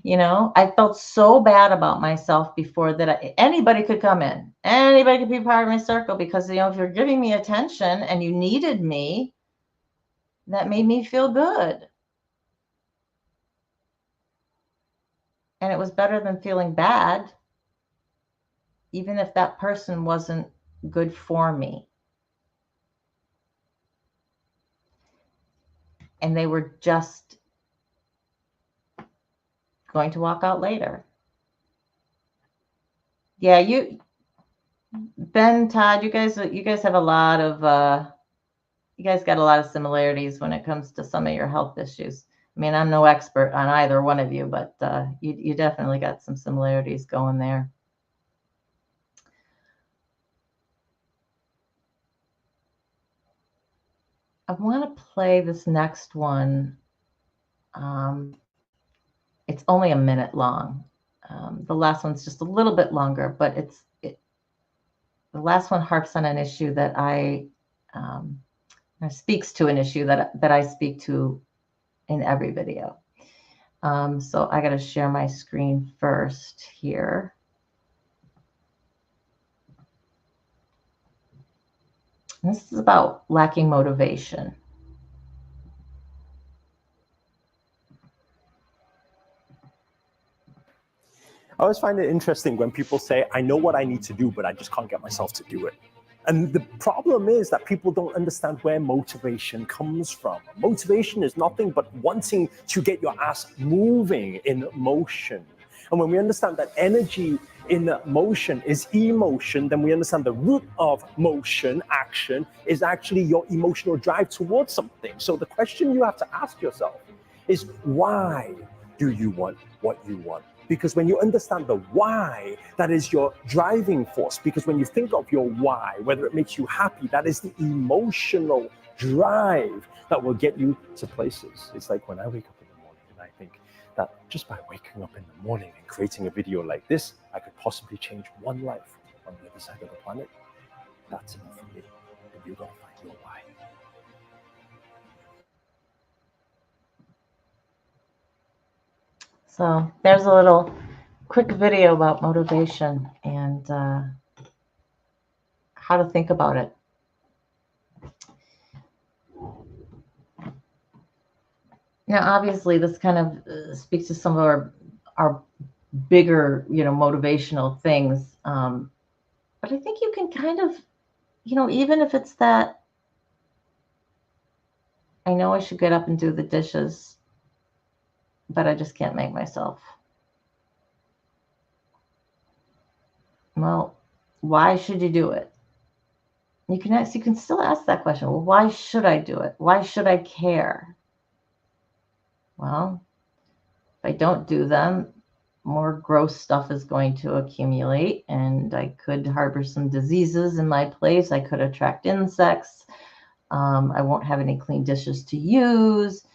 You know, I felt so bad about myself before that anybody could come in. Anybody could be part of my circle because, you know, if you're giving me attention and you needed me, that made me feel good. And it was better than feeling bad, even if that person wasn't good for me. And they were just going to walk out later. Yeah, Ben, Todd, you guys have a lot of you guys got a lot of similarities when it comes to some of your health issues. I mean, I'm no expert on either one of you, but you definitely got some similarities going there. I want to play this next one. It's only a minute long. The last one's just a little bit longer, but the last one harps on an issue that speaks to an issue that I speak to in every video. So I got to share my screen first here. This is about lacking motivation. I always find it interesting when people say, I know what I need to do, but I just can't get myself to do it. And the problem is that people don't understand where motivation comes from. Motivation is nothing but wanting to get your ass moving in motion. And when we understand that energy in motion is emotion, then we understand the root of motion, action, is actually your emotional drive towards something. So the question you have to ask yourself is, why do you want what you want? Because when you understand the why, that is your driving force. Because when you think of your why, whether it makes you happy, that is the emotional drive that will get you to places. It's like when I wake up in the morning and I think that just by waking up in the morning and creating a video like this, I could possibly change one life on the other side of the planet. That's enough for me. And you gotta find your why. So there's a little quick video about motivation and how to think about it. Now, obviously, this kind of speaks to some of our bigger, motivational things. But I think you can kind of, even if it's that, I know I should get up and do the dishes, but I just can't make myself. Well, why should you do it? You can still ask that question. Well, why should I do it? Why should I care? Well, if I don't do them, more gross stuff is going to accumulate, and I could harbor some diseases in my place. I could attract insects. I won't have any clean dishes to use.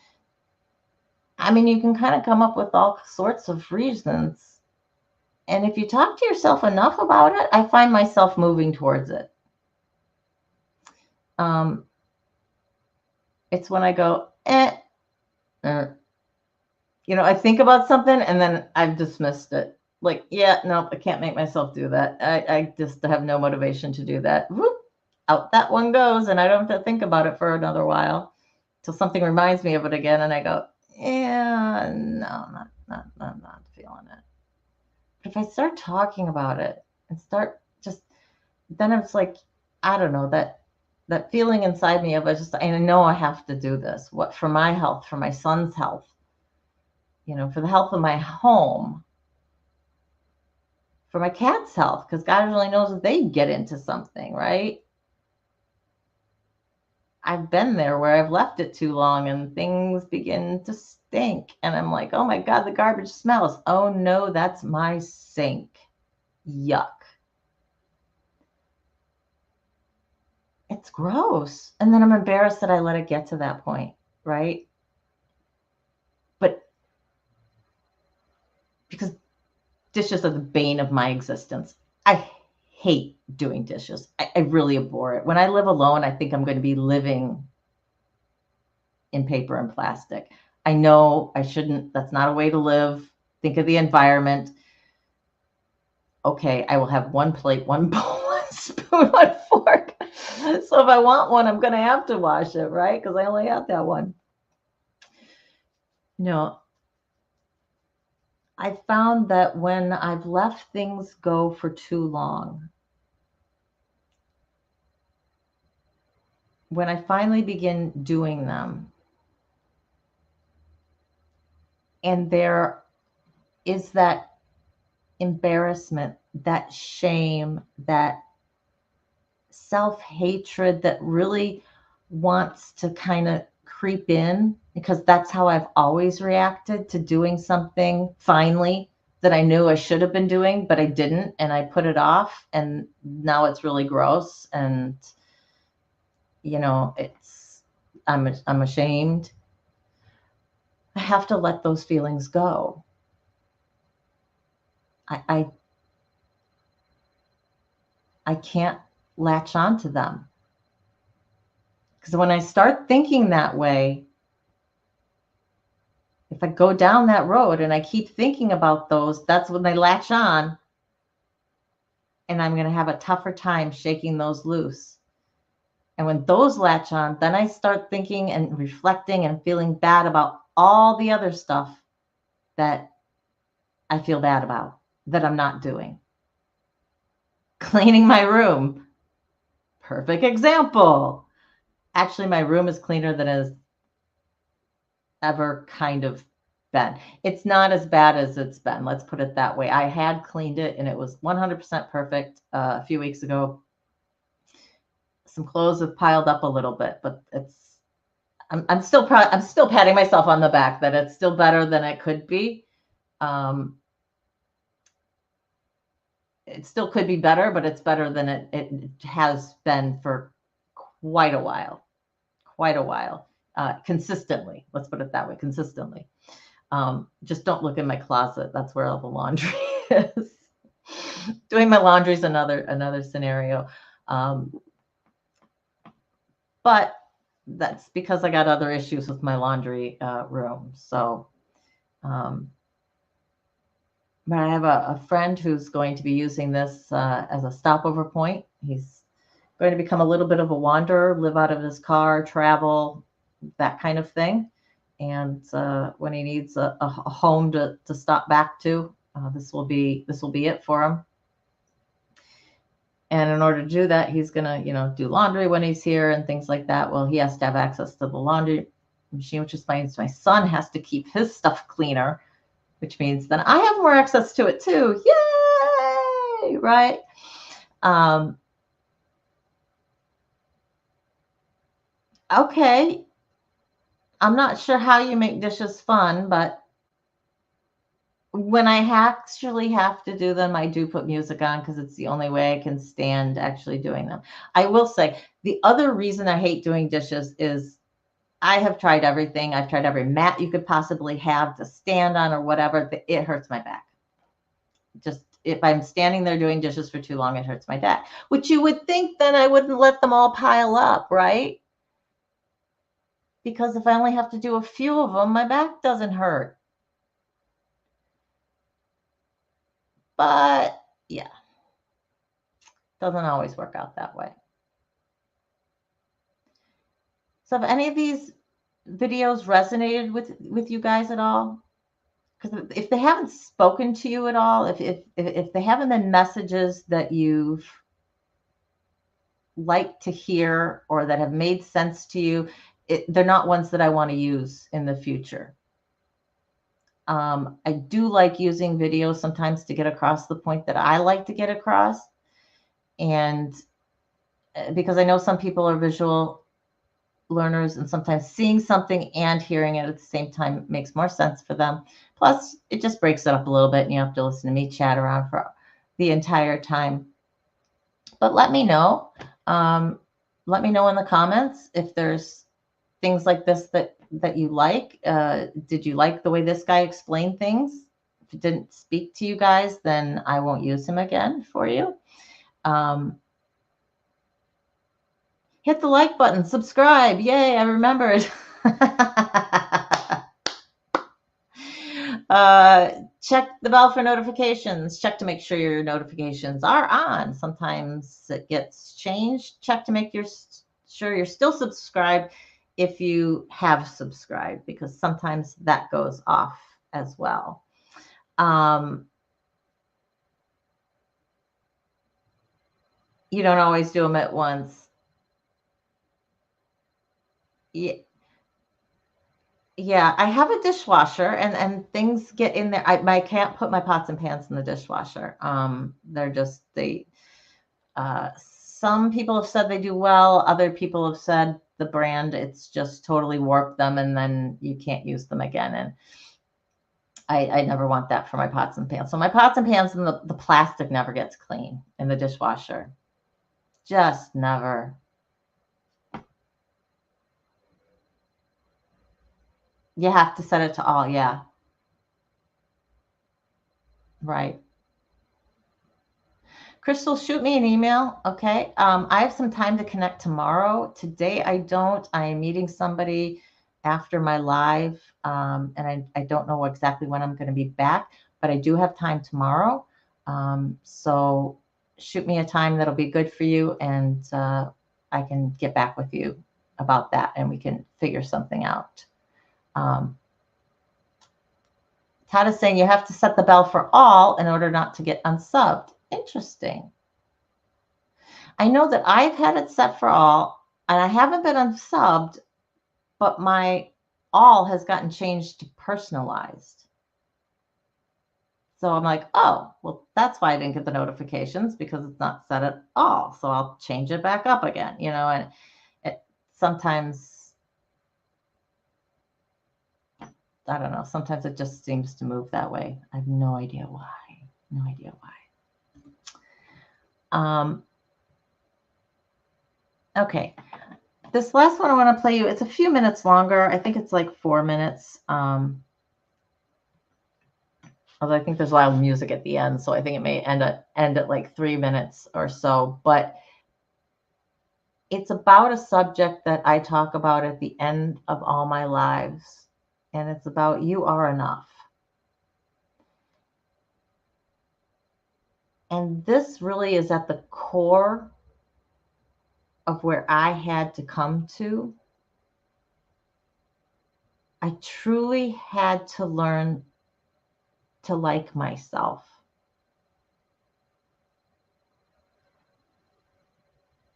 I mean, you can kind of come up with all sorts of reasons. And if you talk to yourself enough about it, I find myself moving towards it. It's when I go, I think about something and then I've dismissed it. Like, yeah, no, I can't make myself do that. I just have no motivation to do that. Whoop, out that one goes, and I don't have to think about it for another while till something reminds me of it again, and I go, yeah, no, not feeling it. But if I start talking about it and then it's like, I don't know, that feeling inside me of I know I have to do this. What, for my health, for my son's health, for the health of my home, for my cat's health, because God really knows if they get into something, right? I've been there where I've left it too long and things begin to stink. And I'm like, oh my God, the garbage smells. Oh no, that's my sink. Yuck. It's gross. And then I'm embarrassed that I let it get to that point, right? But because dishes are the bane of my existence. I hate doing dishes. I really abhor it. When I live alone, I think I'm going to be living in paper and plastic. I know I shouldn't. That's not a way to live. Think of the environment. Okay, I will have one plate, one bowl, one spoon, one fork. So if I want one, I'm going to have to wash it, right? Because I only have that one. I found that when I've left things go for too long, when I finally begin doing them, and there is that embarrassment, that shame, that self-hatred that really wants to kind of creep in, because that's how I've always reacted to doing something finally that I knew I should have been doing, but I didn't, and I put it off, and now it's really gross, and I'm ashamed. I have to let those feelings go. I can't latch on to them. Because when I start thinking that way, if I go down that road and I keep thinking about those, that's when they latch on. And I'm going to have a tougher time shaking those loose. And when those latch on, then I start thinking and reflecting and feeling bad about all the other stuff that I feel bad about, that I'm not doing. Cleaning my room. Perfect example. Actually, my room is cleaner than it's ever kind of been. It's not as bad as it's been. Let's put it that way. I had cleaned it and it was 100% perfect a few weeks ago. Some clothes have piled up a little bit, but I'm still proud. I'm still patting myself on the back that it's still better than it could be. It still could be better, but it's better than it has been for quite a while. Consistently. Let's put it that way, consistently. Just don't look in my closet. That's where all the laundry is. Doing my laundry is another scenario. But that's because I got other issues with my laundry room. So, but I have a friend who's going to be using this as a stopover point. He's going to become a little bit of a wanderer, live out of his car, travel, that kind of thing. And when he needs a home to stop back to, this will be it for him. And in order to do that, he's gonna, do laundry when he's here and things like that. Well, he has to have access to the laundry machine, which means my son has to keep his stuff cleaner, which means then I have more access to it too. Yay! Right? Okay. I'm not sure how you make dishes fun, but when I actually have to do them, I do put music on because it's the only way I can stand actually doing them. I will say the other reason I hate doing dishes is I have tried everything. I've tried every mat you could possibly have to stand on or whatever. It hurts my back. Just if I'm standing there doing dishes for too long, it hurts my back, which you would think then I wouldn't let them all pile up, right? Because if I only have to do a few of them, my back doesn't hurt. But yeah, doesn't always work out that way. So have any of these videos resonated with you guys at all? Because if they haven't spoken to you at all, if they haven't been messages that you've liked to hear or that have made sense to you, they're not ones that I want to use in the future. I do like using videos sometimes to get across the point that I like to get across. And because I know some people are visual learners and sometimes seeing something and hearing it at the same time makes more sense for them. Plus, it just breaks it up a little bit and you have to listen to me chat around for the entire time. But let me know. Let me know in the comments if there's things like this that you like. Did you like the way this guy explained things? If it didn't speak to you guys, then I won't use him again for you. Hit the like button, subscribe. Yay, I remembered. Check the bell for notifications. Check to make sure your notifications are on. Sometimes it gets changed. Check to make sure you're still subscribed if you have subscribed, because sometimes that goes off as well. You don't always do them at once. Yeah, I have a dishwasher and things get in there. I can't put my pots and pans in the dishwasher. They're just some people have said they do well. Other people have said the brand, it's just totally warped them and then you can't use them again. And I never want that for my pots and pans. So my pots and pans and the plastic never gets clean in the dishwasher. Just never. You have to set it to all, yeah. Right. Crystal, shoot me an email, okay? I have some time to connect tomorrow. Today I don't. I am meeting somebody after my live, and I don't know exactly when I'm going to be back, but I do have time tomorrow. So shoot me a time that'll be good for you, and I can get back with you about that, and we can figure something out. Todd is saying you have to set the bell for all in order not to get unsubbed. Interesting. I know that I've had it set for all and I haven't been unsubbed, but my all has gotten changed to personalized. So I'm like, oh, well, that's why I didn't get the notifications, because it's not set at all. So I'll change it back up again, you know, and sometimes, I don't know, sometimes it just seems to move that way. I have no idea why. No idea why. Okay. This last one I want to play you, it's a few minutes longer. I think it's like 4 minutes. Although I think there's a lot of music at the end, so I think it may end at like 3 minutes or so. But it's about a subject that I talk about at the end of all my lives, and it's about you are enough. And this really is at the core of where I had to come to. I truly had to learn to like myself.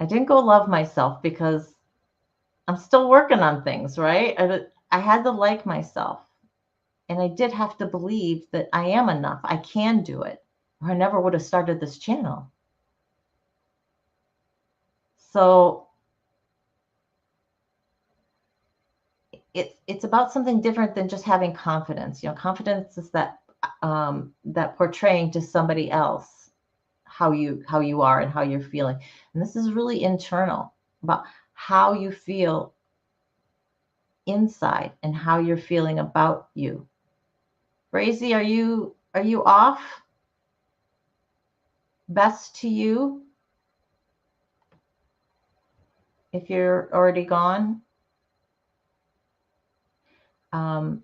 I didn't go love myself because I'm still working on things, right? I had to like myself. And I did have to believe that I am enough. I can do it, or I never would have started this channel. So it's about something different than just having confidence. You know, confidence is that portraying to somebody else how you are and how you're feeling. And this is really internal, about how you feel inside and how you're feeling about you. Brazy, are you off? Best to you? If you're already gone. Y'all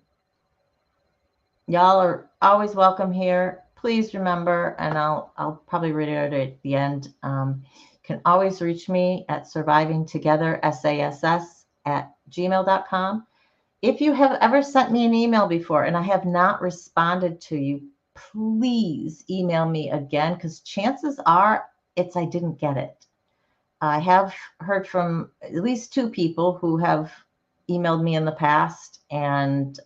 are always welcome here. Please remember, and I'll probably reiterate it at the end. You can always reach me at survivingtogethersass@gmail.com. If you have ever sent me an email before and I have not responded to you, please email me again, because chances are I didn't get it. I have heard from at least 2 people who have emailed me in the past, and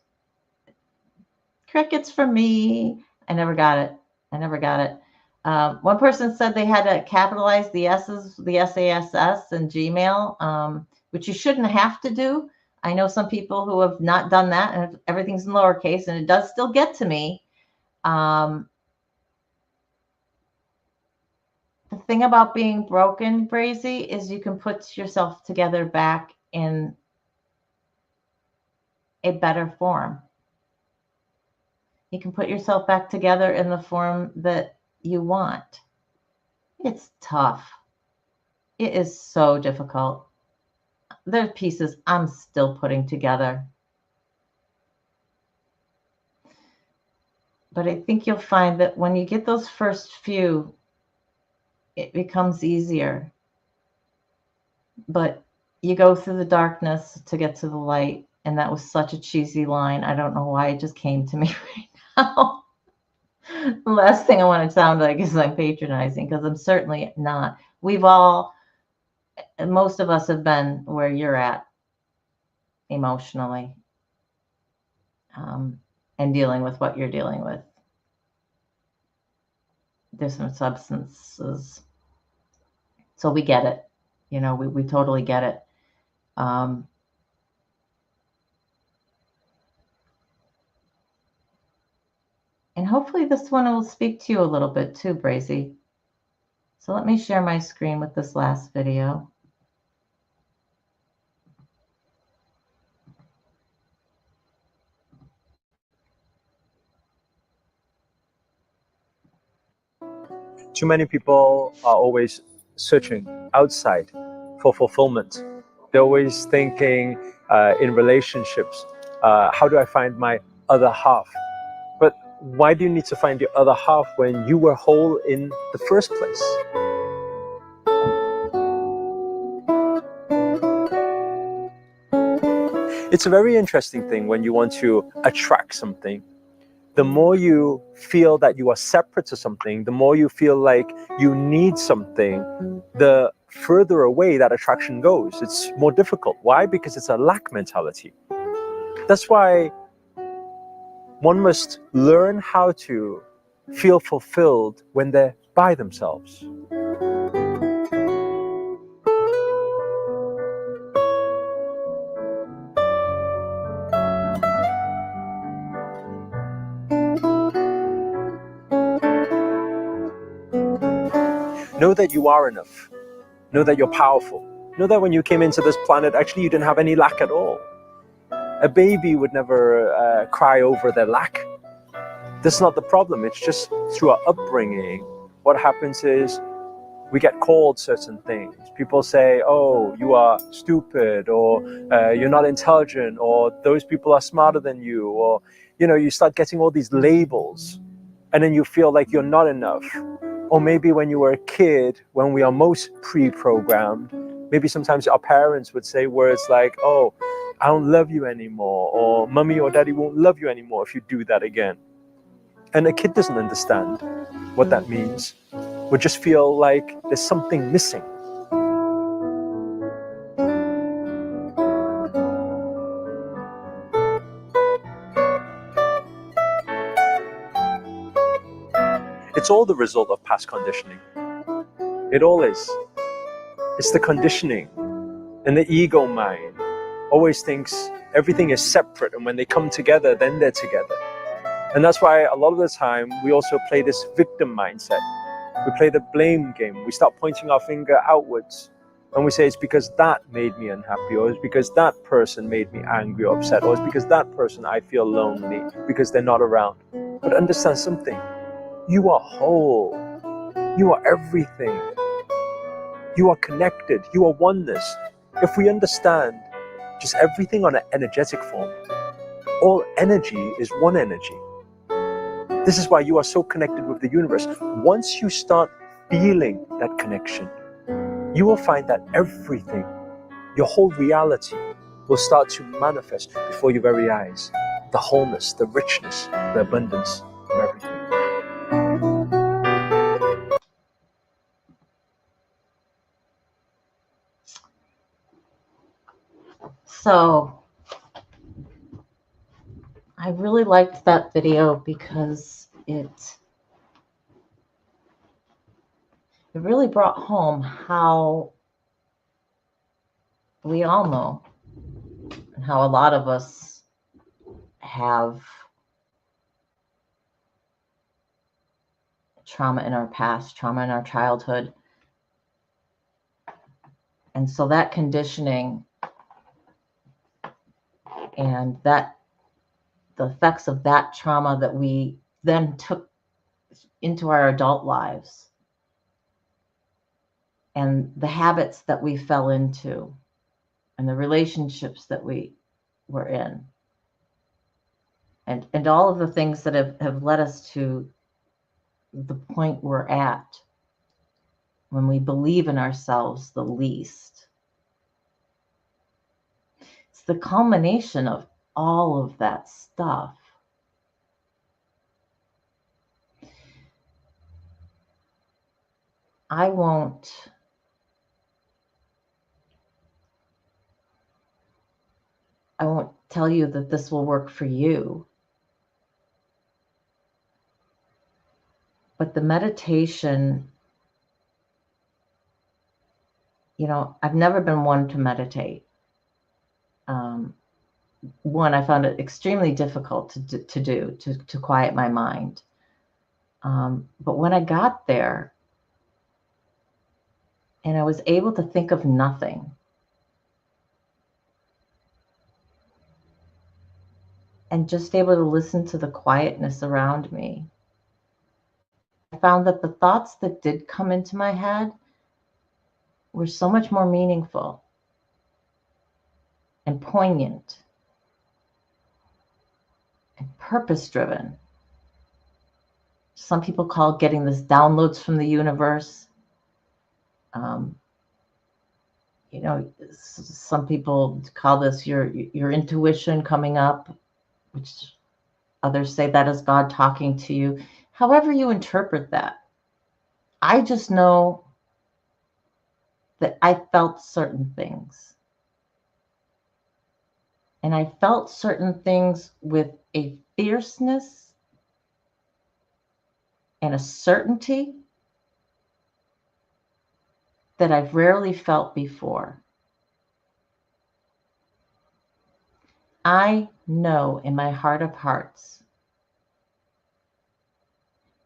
crickets for me. I never got it. One person said they had to capitalize the S's, the SASS in Gmail, which you shouldn't have to do. I know some people who have not done that, and everything's in lowercase, and it does still get to me. The thing about being broken, Brazy, is you can put yourself together back in a better form. You can put yourself back together in the form that you want. It's tough. It is so difficult. There's pieces I'm still putting together. But I think you'll find that when you get those first few, it becomes easier. But you go through the darkness to get to the light. And that was such a cheesy line. I don't know why it just came to me right now. The last thing I want to sound like is I'm patronizing, because I'm certainly not. Most of us have been where you're at emotionally, and dealing with what you're dealing with. Different substances. So we get it. You know, we totally get it. And hopefully this one will speak to you a little bit too, Brazy. So let me share my screen with this last video. Too many people are always searching outside for fulfillment. They're always thinking in relationships, how do I find my other half? But why do you need to find your other half when you were whole in the first place? It's a very interesting thing when you want to attract something. The more you feel that you are separate to something, the more you feel like you need something, the further away that attraction goes. It's more difficult. Why? Because it's a lack mentality. That's why one must learn how to feel fulfilled when they're by themselves. Know that you are enough. Know that you're powerful. Know that when you came into this planet, actually you didn't have any lack at all. A baby would never cry over their lack. That's not the problem. It's just through our upbringing, what happens is we get called certain things. People say, oh, you are stupid, or you're not intelligent, or those people are smarter than you, or, you know, you start getting all these labels, and then you feel like you're not enough. Or maybe when you were a kid, when we are most pre-programmed, maybe sometimes our parents would say words like, oh, I don't love you anymore, or mommy or daddy won't love you anymore if you do that again. And a kid doesn't understand what that means. Would just feel like there's something missing. It's all the result of past conditioning. It all is. It's the conditioning. And the ego mind always thinks everything is separate, and when they come together, then they're together. And that's why a lot of the time we also play this victim mindset. We play the blame game. We start pointing our finger outwards, and we say it's because that made me unhappy, or it's because that person made me angry or upset, or it's because that person I feel lonely because they're not around. But understand something. You are whole. You are everything. You are connected. You are oneness. If we understand just everything on an energetic form, all energy is one energy. This is why you are so connected with the universe. Once you start feeling that connection, you will find that everything, your whole reality, will start to manifest before your very eyes. The wholeness, the richness, the abundance of everything. So I really liked that video because it really brought home how we all know, and how a lot of us have trauma in our past, trauma in our childhood. And so that conditioning and that the effects of that trauma that we then took into our adult lives, and the habits that we fell into, and the relationships that we were in, and all of the things that have led us to the point we're at when we believe in ourselves the least. It's the culmination of all of that stuff. I won't tell you that this will work for you. But the meditation, you know, I've never been one to meditate. One, I found it extremely difficult to quiet my mind. But when I got there and I was able to think of nothing, and just able to listen to the quietness around me, I found that the thoughts that did come into my head were so much more meaningful and poignant and purpose-driven. Some people call getting this downloads from the universe. You know, some people call this your intuition coming up, which others say that is God talking to you. However you interpret that, I just know that I felt certain things. And I felt certain things with a fierceness and a certainty that I've rarely felt before. I know in my heart of hearts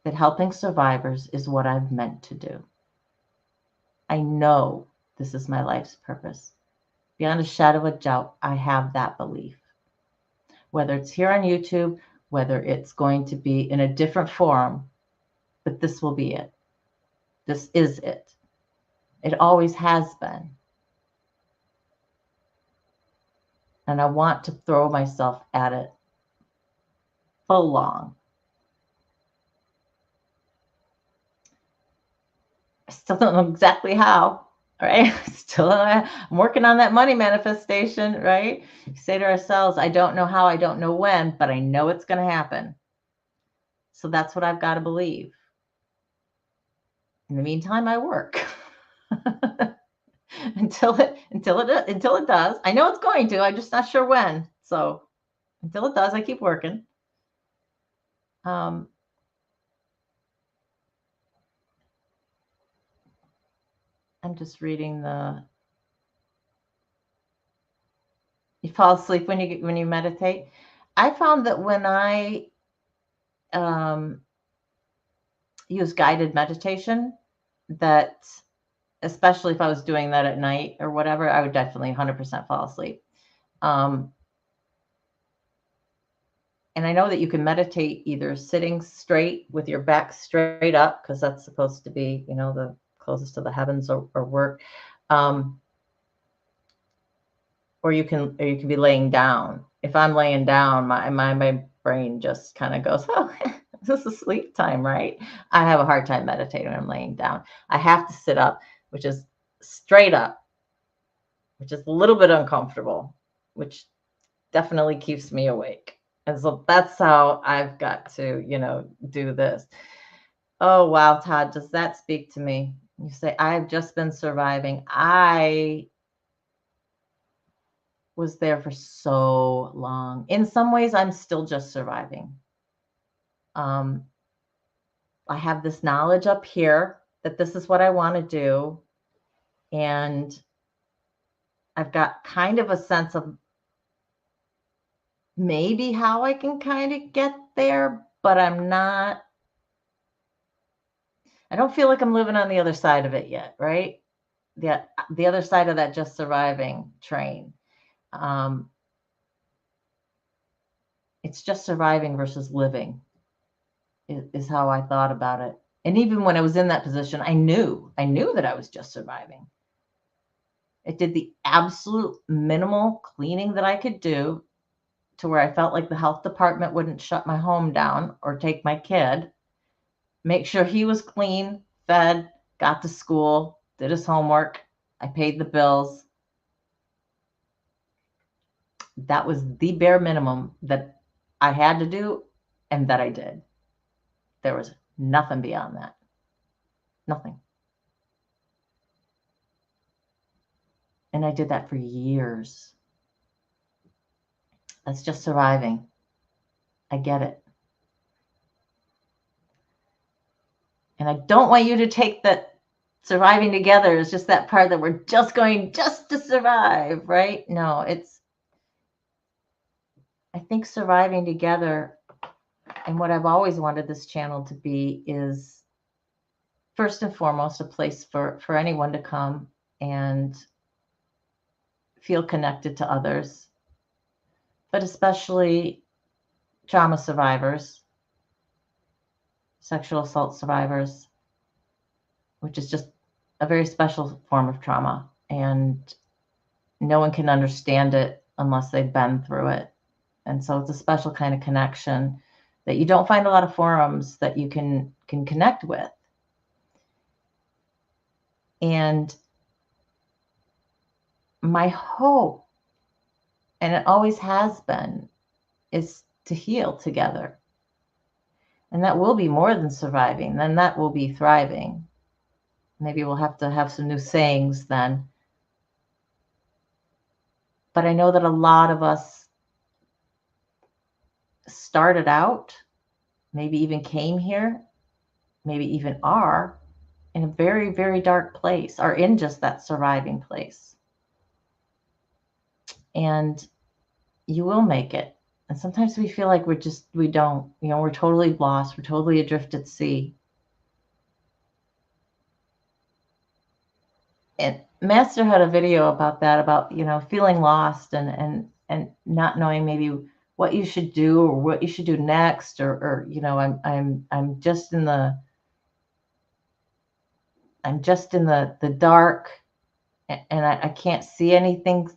that helping survivors is what I've meant to do. I know this is my life's purpose. Beyond a shadow of a doubt, I have that belief. Whether it's here on YouTube, whether it's going to be in a different forum, but this will be it. This is it. It always has been. And I want to throw myself at it full long. I still don't know exactly how, right? I'm working on that money manifestation, right? We say to ourselves, I don't know how, I don't know when, but I know it's going to happen. So that's what I've got to believe. In the meantime, I work until it does. I know it's going to. I'm just not sure when. So until it does, I keep working. I'm just reading the. You fall asleep when you meditate. I found that when I use guided meditation, that especially if I was doing that at night or whatever, I would definitely 100% fall asleep. And I know that you can meditate either sitting straight with your back straight up, because that's supposed to be, the closest to the heavens or work. Or you can be laying down. If I'm laying down, my brain just kind of goes, oh, this is sleep time, right? I have a hard time meditating when I'm laying down. I have to sit up, which is straight up, which is a little bit uncomfortable, which definitely keeps me awake. And so that's how I've got to, do this. Oh, wow, Todd, does that speak to me? You say, I've just been surviving. I was there for so long. In some ways, I'm still just surviving. I have this knowledge up here that this is what I want to do. And I've got kind of a sense of maybe how I can kind of get there, but I don't feel like I'm living on the other side of it yet, right? The other side of that just surviving train. It's just surviving versus living is how I thought about it. And even when I was in that position, I knew that I was just surviving. It did the absolute minimal cleaning that I could do to where I felt like the health department wouldn't shut my home down or take my kid. Make sure he was clean, fed, got to school, did his homework. I paid the bills. That was the bare minimum that I had to do and that I did. There was nothing beyond that. Nothing. And I did that for years. That's just surviving. I get it. And I don't want you to take that surviving together is just that part that we're just going just to survive, right? No, I think surviving together, and what I've always wanted this channel to be, is first and foremost a place for anyone to come and feel connected to others, but especially trauma survivors, sexual assault survivors, which is just a very special form of trauma. And no one can understand it unless they've been through it. And so it's a special kind of connection that you don't find a lot of forums that you can connect with. And my hope, and it always has been, is to heal together. And that will be more than surviving. Then that will be thriving. Maybe we'll have to have some new sayings then. But I know that a lot of us started out, maybe even came here, maybe even are in a very, very dark place, are in just that surviving place. And you will make it. And sometimes we feel like we don't, we're totally lost. We're totally adrift at sea. And Master had a video about that, about, feeling lost and not knowing maybe what you should do or what you should do next, or I'm just in the dark, and I can't see anything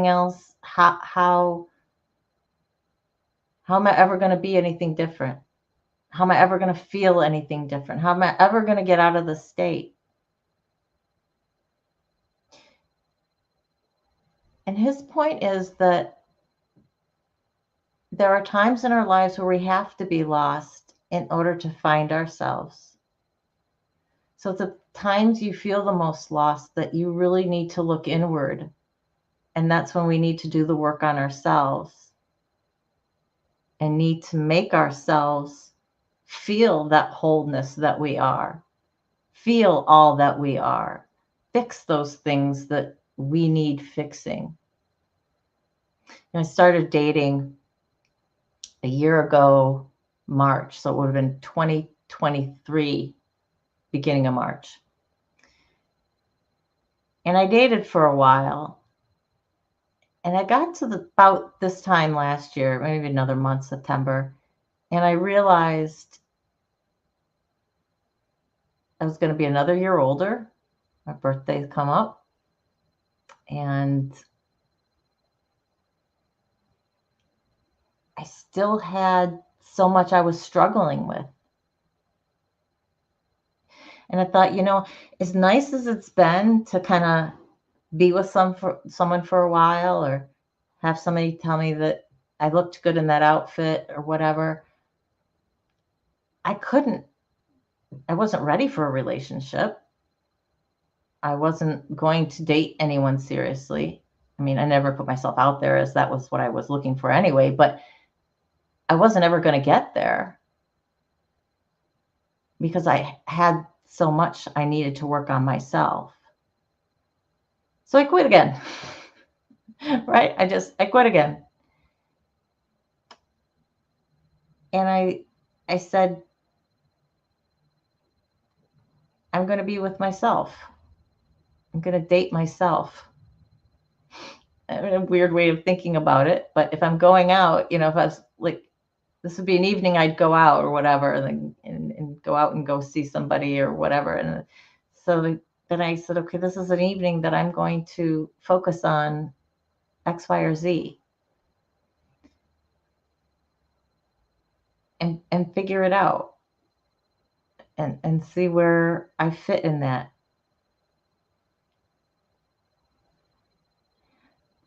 else. How am I ever going to be anything different? How am I ever going to feel anything different? How am I ever going to get out of this state? And his point is that there are times in our lives where we have to be lost in order to find ourselves. So the times you feel the most lost, that you really need to look inward. And that's when we need to do the work on ourselves and need to make ourselves feel that wholeness that we are, feel all that we are, fix those things that we need fixing. I started dating a year ago, March, so it would have been 2023, beginning of March. And I dated for a while. And I got to about this time last year, maybe another month, September, and I realized I was going to be another year older. My birthday's come up. And I still had so much I was struggling with. And I thought, as nice as it's been to kind of be with someone for a while, or have somebody tell me that I looked good in that outfit or whatever, I wasn't ready for a relationship. I wasn't going to date anyone seriously. I mean, I never put myself out there as that was what I was looking for anyway, but I wasn't ever going to get there because I had so much I needed to work on myself. So I quit again, right? I quit again. And I said, I'm going to be with myself. I'm going to date myself. A weird way of thinking about it. But if I'm going out, if I was like, this would be an evening I'd go out or whatever, and go out and go see somebody or whatever. And so then I said, okay, this is an evening that I'm going to focus on X, Y, or Z. And figure it out. And see where I fit in that.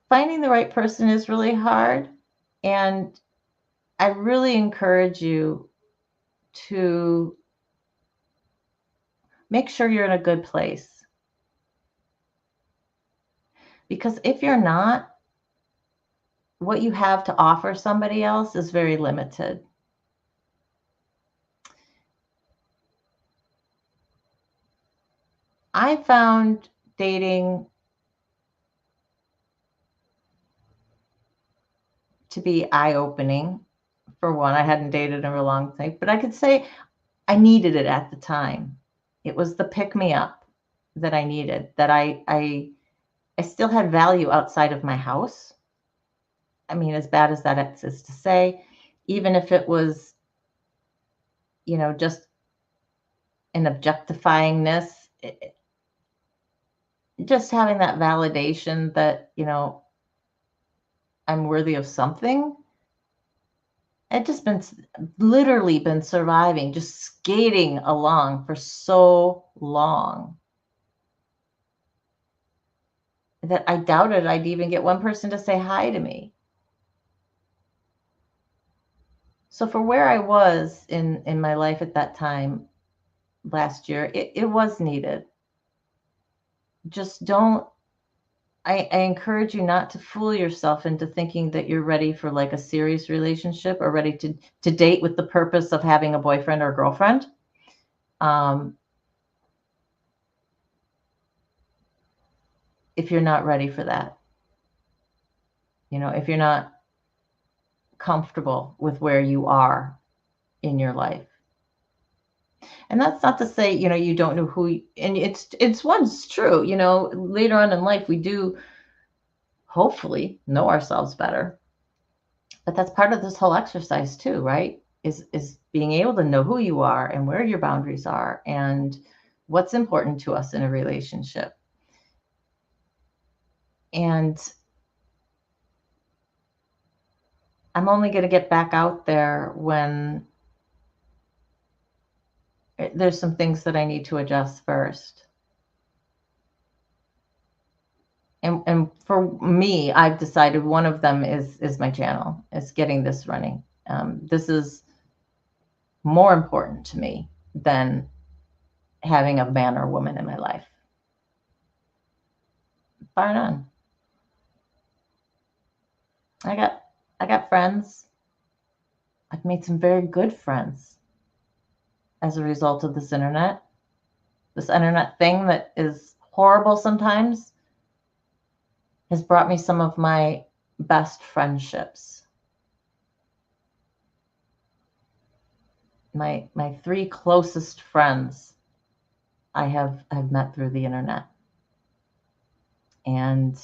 Finding the right person is really hard. And I really encourage you to make sure you're in a good place. Because if you're not, what you have to offer somebody else is very limited. I found dating to be eye-opening. For one, I hadn't dated in a long time, but I could say I needed it at the time. It was the pick-me-up that I needed, that I still had value outside of my house. I mean, as bad as that is to say, even if it was, just an objectifyingness, just having that validation that, I'm worthy of something. I'd just literally been surviving, just skating along for so long that I doubted I'd even get one person to say hi to me. So for where I was in my life at that time last year, it was needed. Just don't I encourage you not to fool yourself into thinking that you're ready for like a serious relationship or ready to date with the purpose of having a boyfriend or girlfriend. If you're not ready for that, if you're not comfortable with where you are in your life. And that's not to say, you don't know who, and it's once true, later on in life, we do hopefully know ourselves better. But that's part of this whole exercise too, right? Is being able to know who you are and where your boundaries are and what's important to us in a relationship. And I'm only going to get back out there when there's some things that I need to adjust first. And for me, I've decided one of them is my channel, is getting this running. This is more important to me than having a man or woman in my life. Bar none. I got friends. I've made some very good friends as a result of this internet. This internet thing that is horrible sometimes has brought me some of my best friendships. My 3 closest friends I have met through the internet. And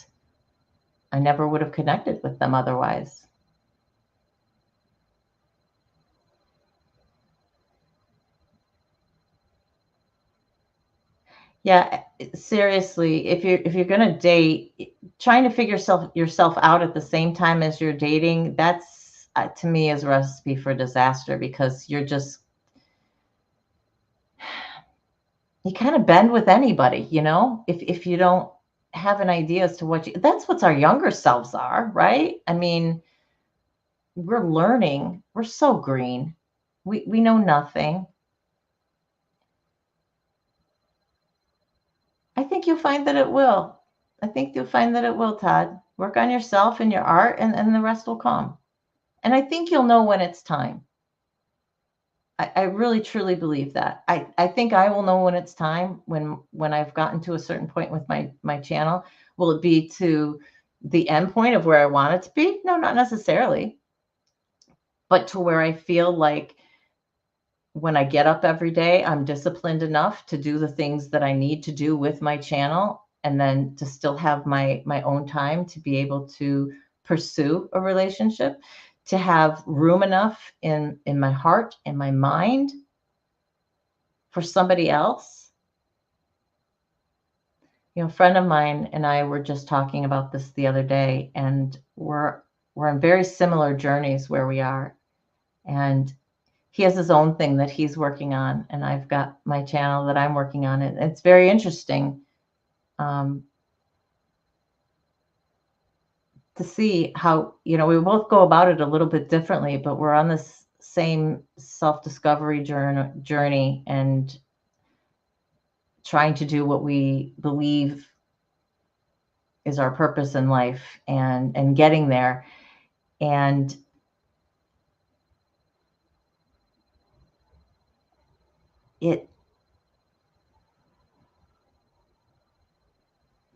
I never would have connected with them otherwise. Yeah, seriously, if you're gonna date, trying to figure yourself out at the same time as you're dating, that's to me is a recipe for disaster, because you kind of bend with anybody, if you don't have an idea as to that's what our younger selves are, right? I mean, we're learning. We're so green. We know nothing. I think you'll find that it will. I think you'll find that it will, Todd. Work on yourself and your art, and the rest will come. And I think you'll know when it's time. I really, truly believe that. I think I will know when it's time, when I've gotten to a certain point with my channel. Will it be to the end point of where I want it to be? No, not necessarily. But to where I feel like when I get up every day, I'm disciplined enough to do the things that I need to do with my channel, and then to still have my own time to be able to pursue a relationship, to have room enough in my heart and my mind for somebody else. A friend of mine and I were just talking about this the other day, and we're on very similar journeys where we are. And he has his own thing that he's working on, and I've got my channel that I'm working on. And it's very interesting to see how, we both go about it a little bit differently, but we're on this same self-discovery journey and trying to do what we believe is our purpose in life, and getting there. And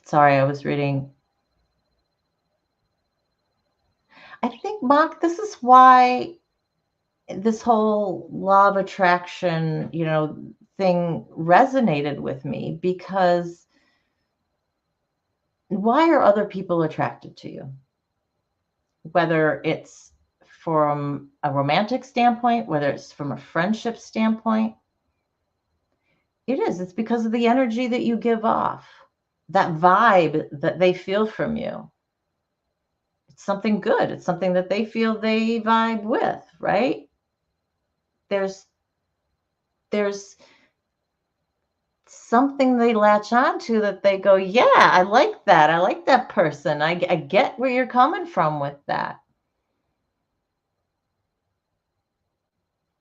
sorry, I was reading. I think, Mark, this is why this whole law of attraction, thing resonated with me, because why are other people attracted to you? Whether it's from a romantic standpoint, whether it's from a friendship standpoint, it's because of the energy that you give off, that vibe that they feel from you. It's something good. It's something that they feel they vibe with, right? There's something they latch onto that they go, yeah, I like that. I like that person. I get where you're coming from with that.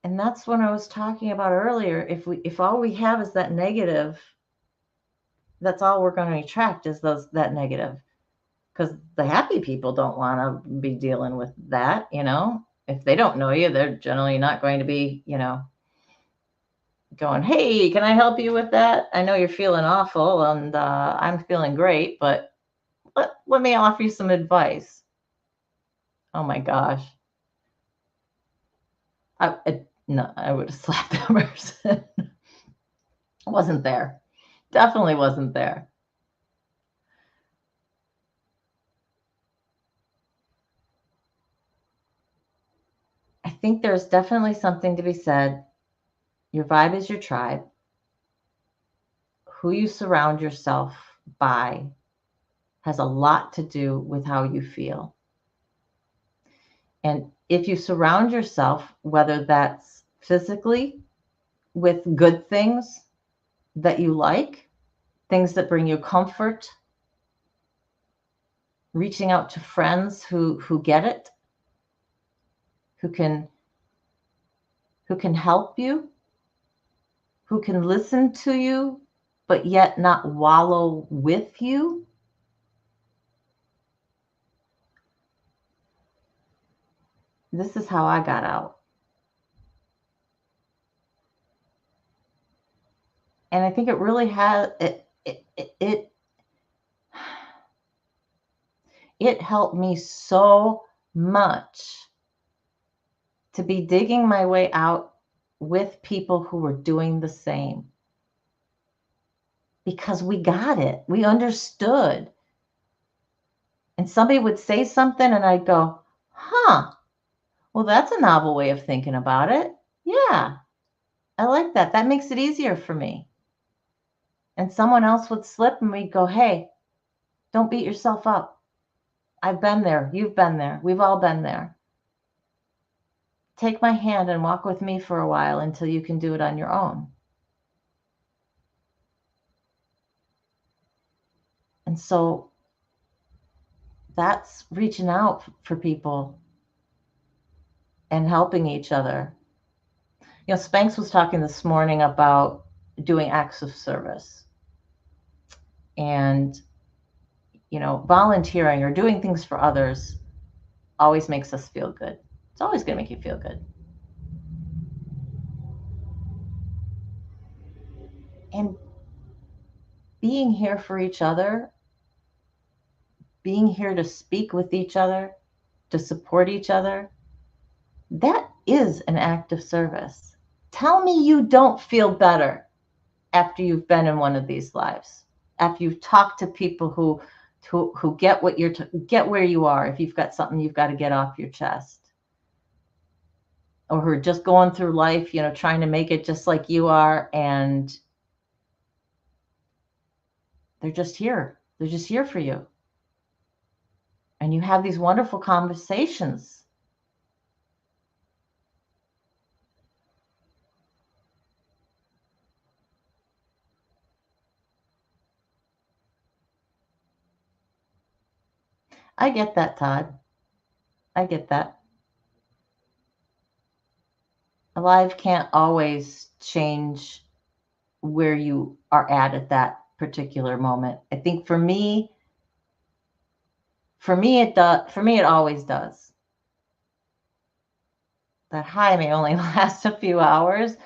And that's what I was talking about earlier. If all we have is that negative, that's all we're going to attract, is that negative. because the happy people don't want to be dealing with that, you know. If they don't know you, they're generally not going to be, you know, going, hey, can I help you with that? I know you're feeling awful and I'm feeling great, but let me offer you some advice. Oh my gosh. No, I would have slapped that person. Wasn't there. Definitely wasn't there. I think there's definitely something to be said. Your vibe is your tribe. Who you surround yourself by has a lot to do with how you feel. And if you surround yourself, whether that's physically with good things that you like, things that bring you comfort, reaching out to friends who get it, who can help you, who can listen to you, but yet not wallow with you. This is how I got out. And I think it really has, it helped me so much to be digging my way out with people who were doing the same. Because we got it. We understood. And somebody would say something and I'd go, huh, well, that's a novel way of thinking about it. Yeah, I like that. That makes it easier for me. And someone else would slip and we'd go, hey, don't beat yourself up. I've been there. You've been there. We've all been there. Take my hand and walk with me for a while until you can do it on your own. And so that's reaching out for people and helping each other. You know, Spanx was talking this morning about doing acts of service. And, you know, volunteering or doing things for others always makes us feel good. It's always going to make you feel good. And being here for each other, being here to speak with each other, to support each other, that is an act of service. Tell me you don't feel better after you've been in one of these lives, after you've talked to people who get what get where you are. If you've got something you've got to get off your chest, or who are just going through life, you know, trying to make it just like you are, and they're just here. They're just here for you. And you have these wonderful conversations. I get that, Todd. I get that. Alive can't always change where you are at that particular moment. I think for me it does. For me, it always does. That high may only last a few hours,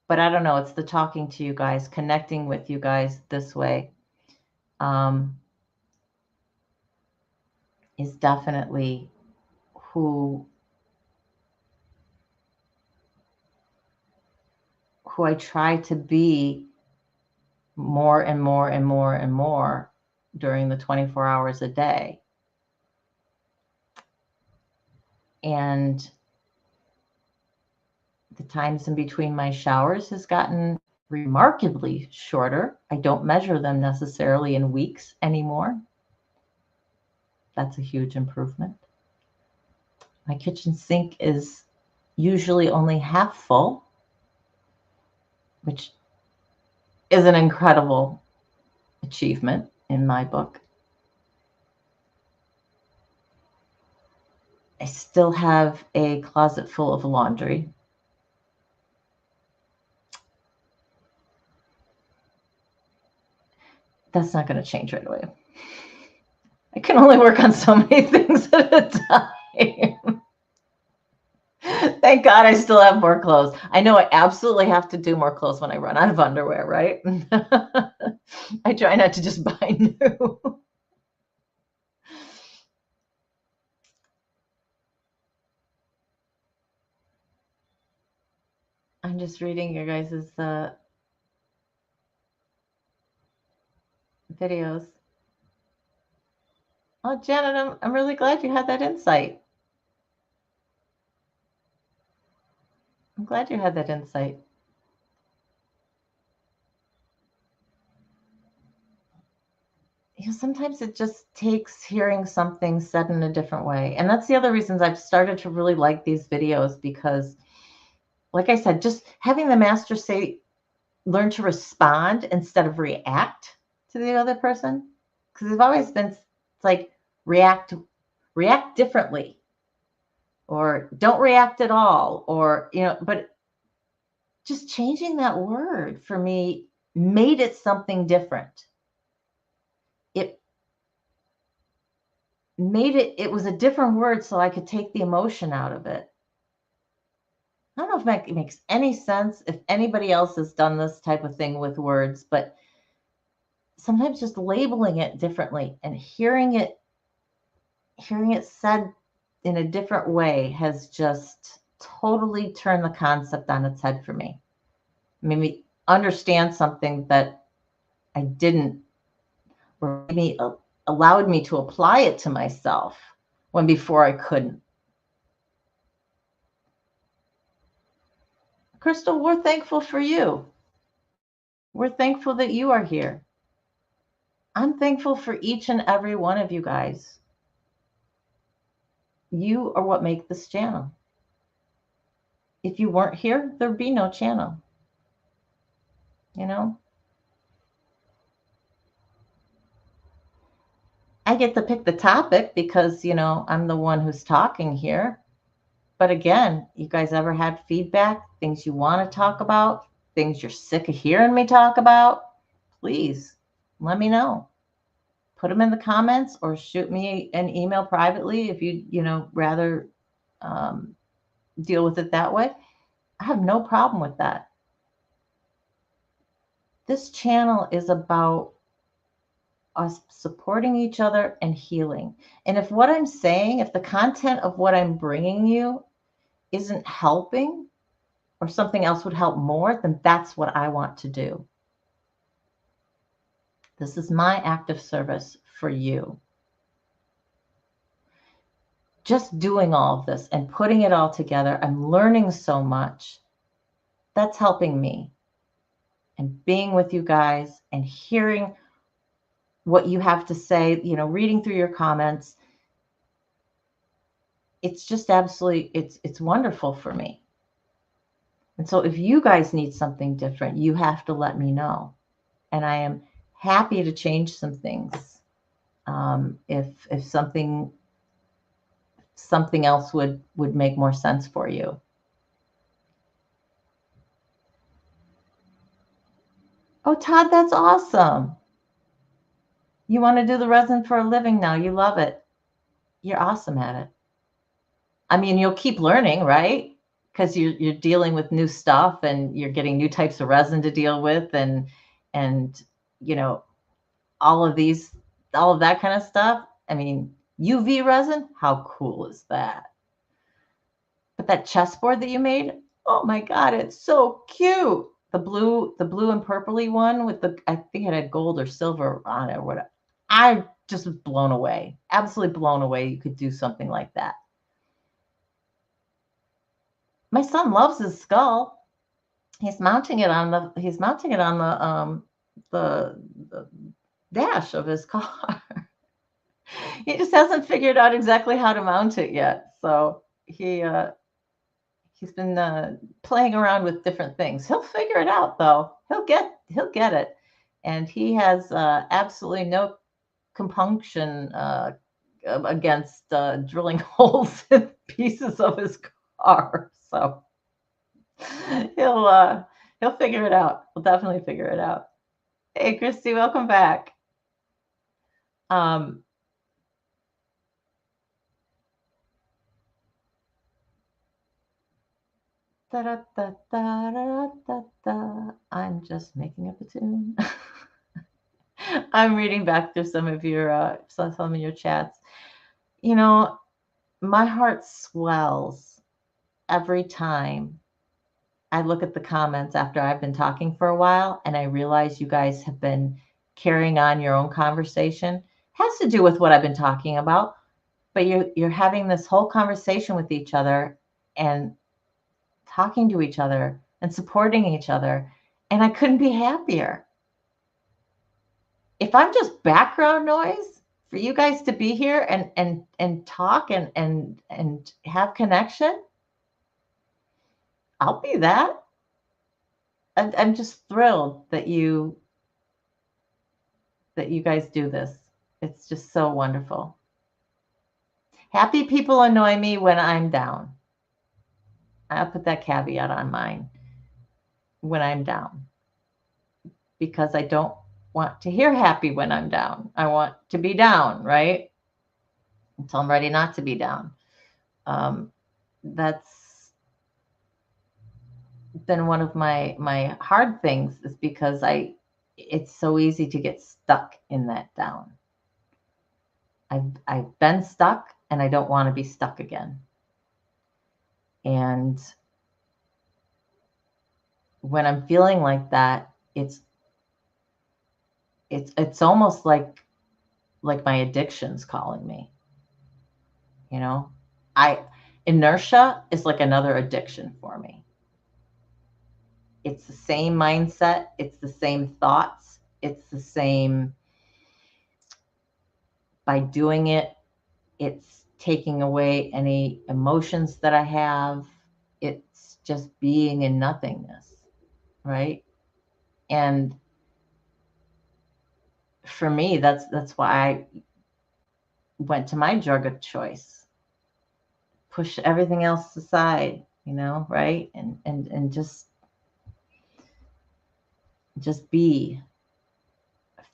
but I don't know. It's the talking to you guys, connecting with you guys this way, is definitely who I try to be more and more and more and more during the 24 hours a day. And the times in between my showers has gotten remarkably shorter. I don't measure them necessarily in weeks anymore. That's a huge improvement. My kitchen sink is usually only half full, which is an incredible achievement in my book. I still have a closet full of laundry. that's not going to change right away. I can only work on so many things at a time. Thank God I still have more clothes. I know I absolutely have to do more clothes when I run out of underwear, right? I try not to just buy new. I'm just reading your guys' videos. Oh, Janet, I'm really glad you had that insight. I'm glad you had that insight. You know, sometimes it just takes hearing something said in a different way. And that's the other reasons I've started to really like these videos, because, like I said, just having the master say, learn to respond instead of react to the other person. Because they've always been, it's like react differently, or don't react at all, or, you know, but just changing that word for me made it something different. It made it was a different word, so I could take the emotion out of it. I don't know if it makes any sense, if anybody else has done this type of thing with words, but sometimes just labeling it differently and hearing it said in a different way has just totally turned the concept on its head for me. Made me understand something that I didn't, or maybe allowed me to apply it to myself when before I couldn't. Crystal, we're thankful for you. We're thankful that you are here. I'm thankful for each and every one of you guys. You are what make this channel. If you weren't here, there'd be no channel. You know? I get to pick the topic because, you know, I'm the one who's talking here. But again, you guys ever had feedback, things you want to talk about, things you're sick of hearing me talk about? Please let me know. Put them in the comments or shoot me an email privately if you know, rather deal with it that way. I have no problem with that. This channel is about us supporting each other and healing. And if what I'm saying, if the content of what I'm bringing you isn't helping, or something else would help more, then that's what I want to do. This is my act of service for you. Just doing all of this and putting it all together, I'm learning so much. That's helping me. And being with you guys and hearing what you have to say, you know, reading through your comments, it's just absolutely, it's wonderful for me. And so if you guys need something different, you have to let me know. And I am happy to change some things. If something else would make more sense for you. Oh, Todd, that's awesome. You want to do the resin for a living now. You love it. You're awesome at it. I mean, you'll keep learning, right? Because you're dealing with new stuff and you're getting new types of resin to deal with, and you know, all of that kind of stuff. I mean, UV resin, how cool is that? But that chessboard that you made, oh my God, it's so cute. The blue and purpley one with the, I think it had gold or silver on it or whatever. I just was blown away, absolutely blown away. You could do something like that. My son loves his skull. He's mounting it on the dash of his car. He just hasn't figured out exactly how to mount it yet. So he's been playing around with different things. He'll figure it out though. He'll get it. And he has absolutely no compunction against drilling holes in pieces of his car. So he'll figure it out. He'll definitely figure it out. Hey, Christy, welcome back. Um, I'm just making up a tune. I'm reading back through some of your chats. You know, my heart swells every time I look at the comments after I've been talking for a while, and I realize you guys have been carrying on your own conversation. Has to do with what I've been talking about, but you're having this whole conversation with each other and talking to each other and supporting each other, and I couldn't be happier. If I'm just background noise for you guys to be here and talk and have connection, I'll be that. I'm just thrilled that you guys do this. It's just so wonderful. Happy people annoy me when I'm down. I'll put that caveat on mine. When I'm down, because I don't want to hear happy when I'm down. I want to be down, right? Until I'm ready not to be down. That's been one of my hard things, is because it's so easy to get stuck in that down. I've been stuck, and I don't want to be stuck again. And when I'm feeling like that, it's almost like my addiction's calling me. You know, inertia is like another addiction for me. It's the same mindset, it's the same thoughts, it's the same. By doing it, it's taking away any emotions that I have. It's just being in nothingness, right? And for me, that's why I went to my drug of choice. Push everything else aside, right? And just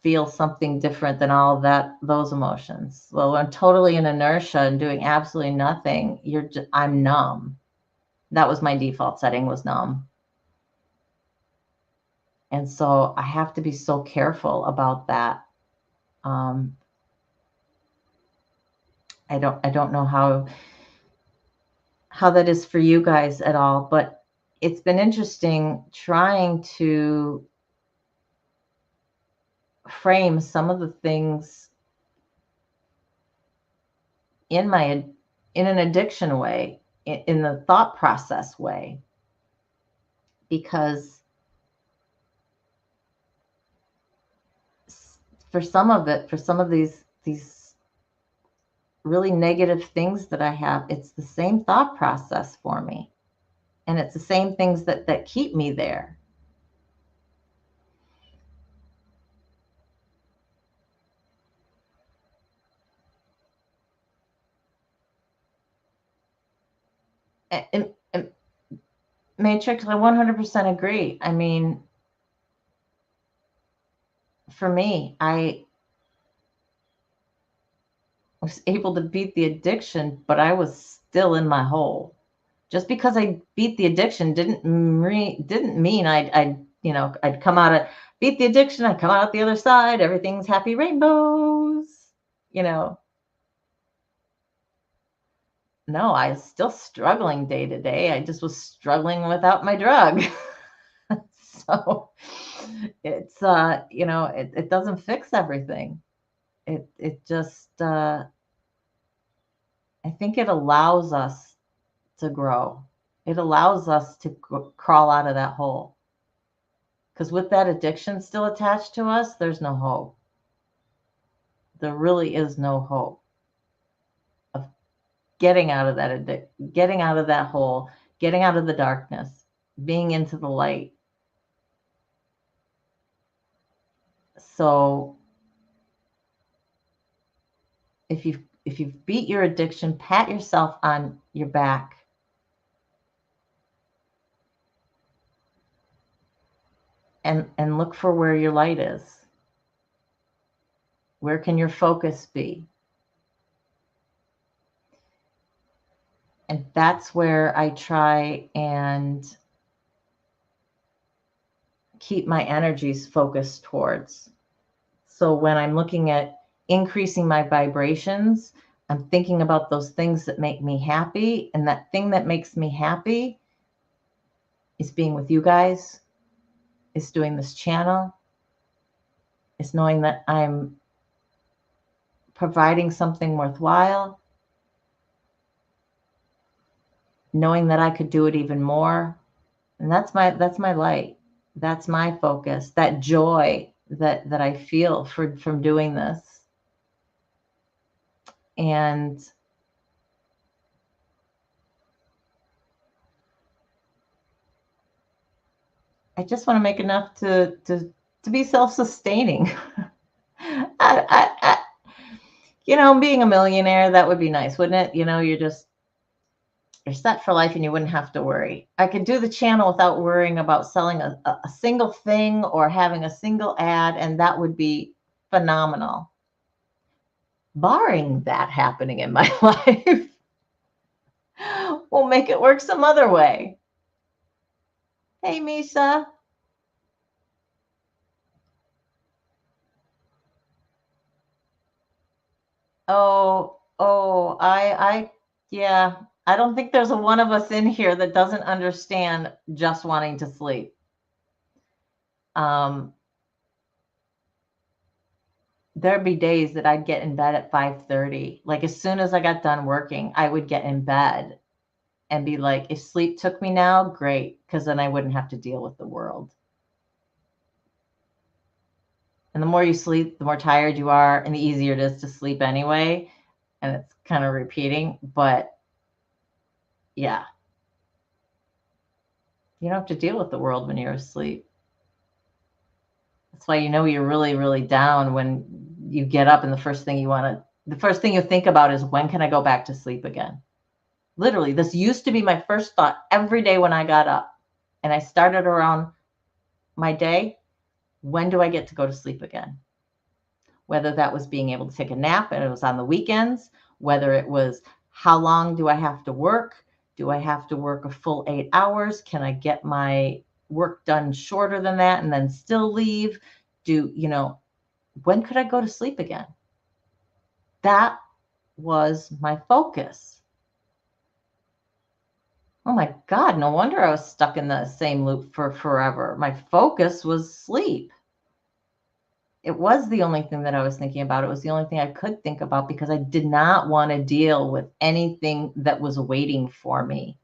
feel something different than all of those emotions. Well, when I'm totally in inertia and doing absolutely nothing, I'm numb. That was my default setting, was numb. And so I have to be so careful about that. I don't know how that is for you guys at all, but it's been interesting trying to frame some of the things in an addiction way, in the thought process way, because for some of these really negative things that I have, it's the same thought process for me, and it's the same things that keep me there. And Matrix, I 100% agree. I mean, for me, I was able to beat the addiction, but I was still in my hole. Just because I beat the addiction didn't mean I'd come out of beat the addiction, I'd come out the other side, everything's happy rainbows, No, I was still struggling day to day. I just was struggling without my drug. So it's it doesn't fix everything. It just I think it allows us to grow. It allows us to crawl out of that hole. Because with that addiction still attached to us, there's no hope. There really is no hope of getting out of getting out of that hole, getting out of the darkness, being into the light. So if you've beat your addiction, pat yourself on your back. And look for where your light is. Where can your focus be? And that's where I try and keep my energies focused towards. So when I'm looking at increasing my vibrations, I'm thinking about those things that make me happy. And that thing that makes me happy is being with you guys, is doing this channel, is knowing that I'm providing something worthwhile, knowing that I could do it even more. And that's my light. That's my focus, that joy that I feel from doing this. And I just want to make enough to be self-sustaining. Being a millionaire, that would be nice, wouldn't it? You're set for life and you wouldn't have to worry. I could do the channel without worrying about selling a single thing or having a single ad, and that would be phenomenal. Barring that happening in my life, we'll make it work some other way. Hey, Misha. Yeah, I don't think there's a one of us in here that doesn't understand just wanting to sleep. There'd be days that I'd get in bed at 5:30. Like as soon as I got done working, I would get in bed and be like, if sleep took me now, great, because then I wouldn't have to deal with the world. And the more you sleep, the more tired you are, and the easier it is to sleep anyway. And it's kind of repeating, but yeah. You don't have to deal with the world when you're asleep. That's why you're really, really down when you get up and the first thing you think about is, when can I go back to sleep again? Literally, this used to be my first thought every day when I got up. And I started around my day, when do I get to go to sleep again? Whether that was being able to take a nap and it was on the weekends, whether it was, how long do I have to work? Do I have to work a full 8 hours? Can I get my work done shorter than that and then still leave? When could I go to sleep again? That was my focus. Oh my God, no wonder I was stuck in the same loop for forever. My focus was sleep. It was the only thing that I was thinking about. It was the only thing I could think about because I did not want to deal with anything that was waiting for me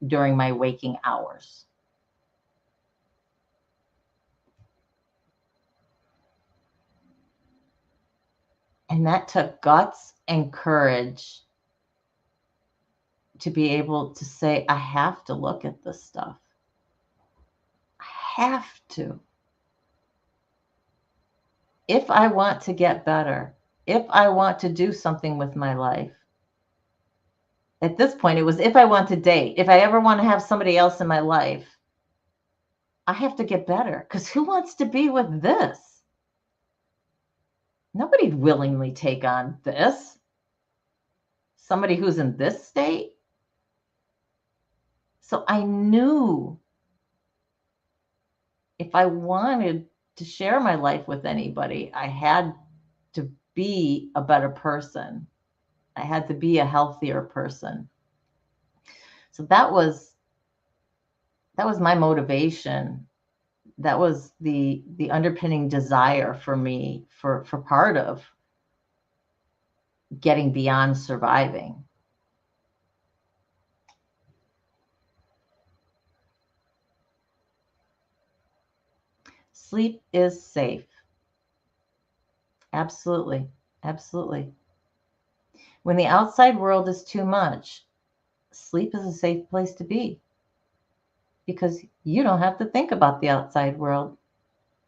during my waking hours. And that took guts and courage to be able to say, I have to look at this stuff. I have to. If I want to get better, if I want to do something with my life. At this point, it was if I want to date, if I ever want to have somebody else in my life, I have to get better. Because who wants to be with this? Nobody'd willingly take on this. Somebody who's in this state. So I knew if I wanted to share my life with anybody, I had to be a better person. I had to be a healthier person. So that was my motivation. That was the underpinning desire for me for part of getting beyond surviving. Sleep is safe. Absolutely. Absolutely. When the outside world is too much, sleep is a safe place to be because you don't have to think about the outside world.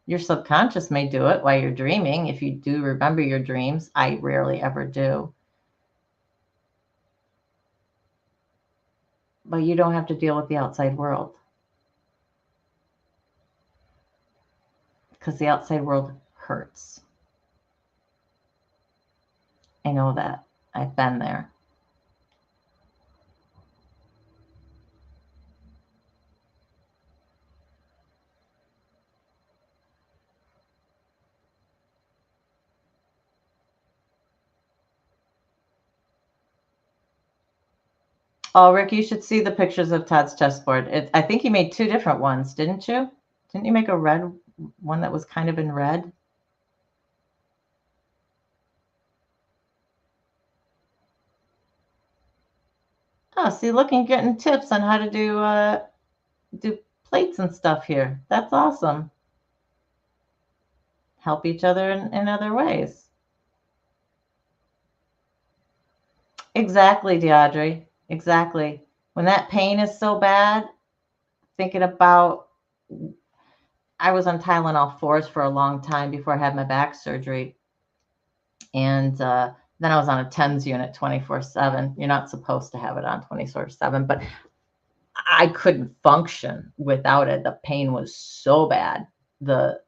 Your subconscious may do it while you're dreaming. If you do remember your dreams, I rarely ever do. But you don't have to deal with the outside world because the outside world hurts. I know that. I've been there. Oh, Rick, you should see the pictures of Todd's chessboard. I think you made 2 different ones, didn't you? Didn't you make a red one that was kind of in red? Oh, see, look, and getting tips on how to do plates and stuff here. That's awesome. Help each other in other ways. Exactly, Deidre. Exactly. When that pain is so bad, thinking about, I was on Tylenol 4s for a long time before I had my back surgery. And then I was on a TENS unit 24/7. You're not supposed to have it on 24/7, but I couldn't function without it. The pain was so bad. The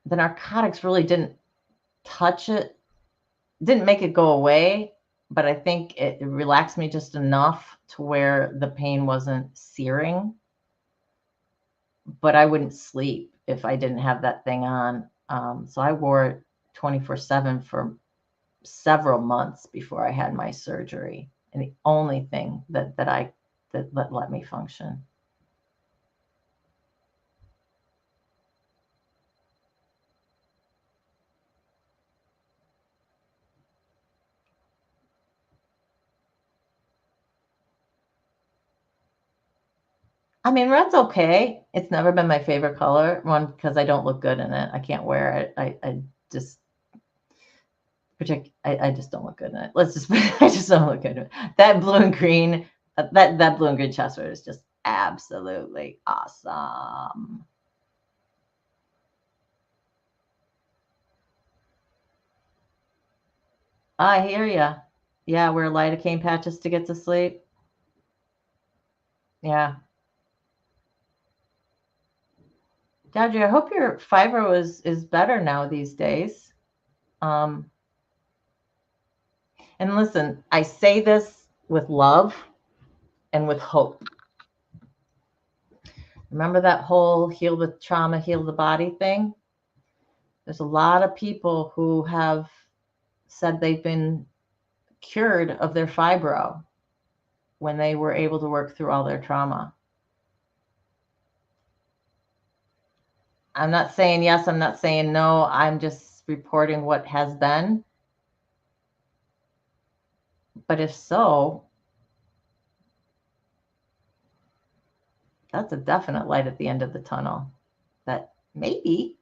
narcotics really didn't touch it, didn't make it go away, but I think it relaxed me just enough to where the pain wasn't searing. But I wouldn't sleep if I didn't have that thing on. So I wore it 24/7 for several months before I had my surgery. And the only thing that let me function. I mean, red's okay. It's never been my favorite color. One, because I don't look good in it. I can't wear it. I just I just don't look good in it. Let's just I just don't look good in it. That blue and green, that blue and green chessboard is just absolutely awesome. I hear ya. Yeah, wear lidocaine patches to get to sleep. Yeah. Dodger, I hope your fibro is better now these days. And listen, I say this with love and with hope. Remember that whole heal the trauma, heal the body thing? There's a lot of people who have said they've been cured of their fibro when they were able to work through all their trauma. I'm not saying yes, I'm not saying no. I'm just reporting what has been. But if so, that's a definite light at the end of the tunnel that maybe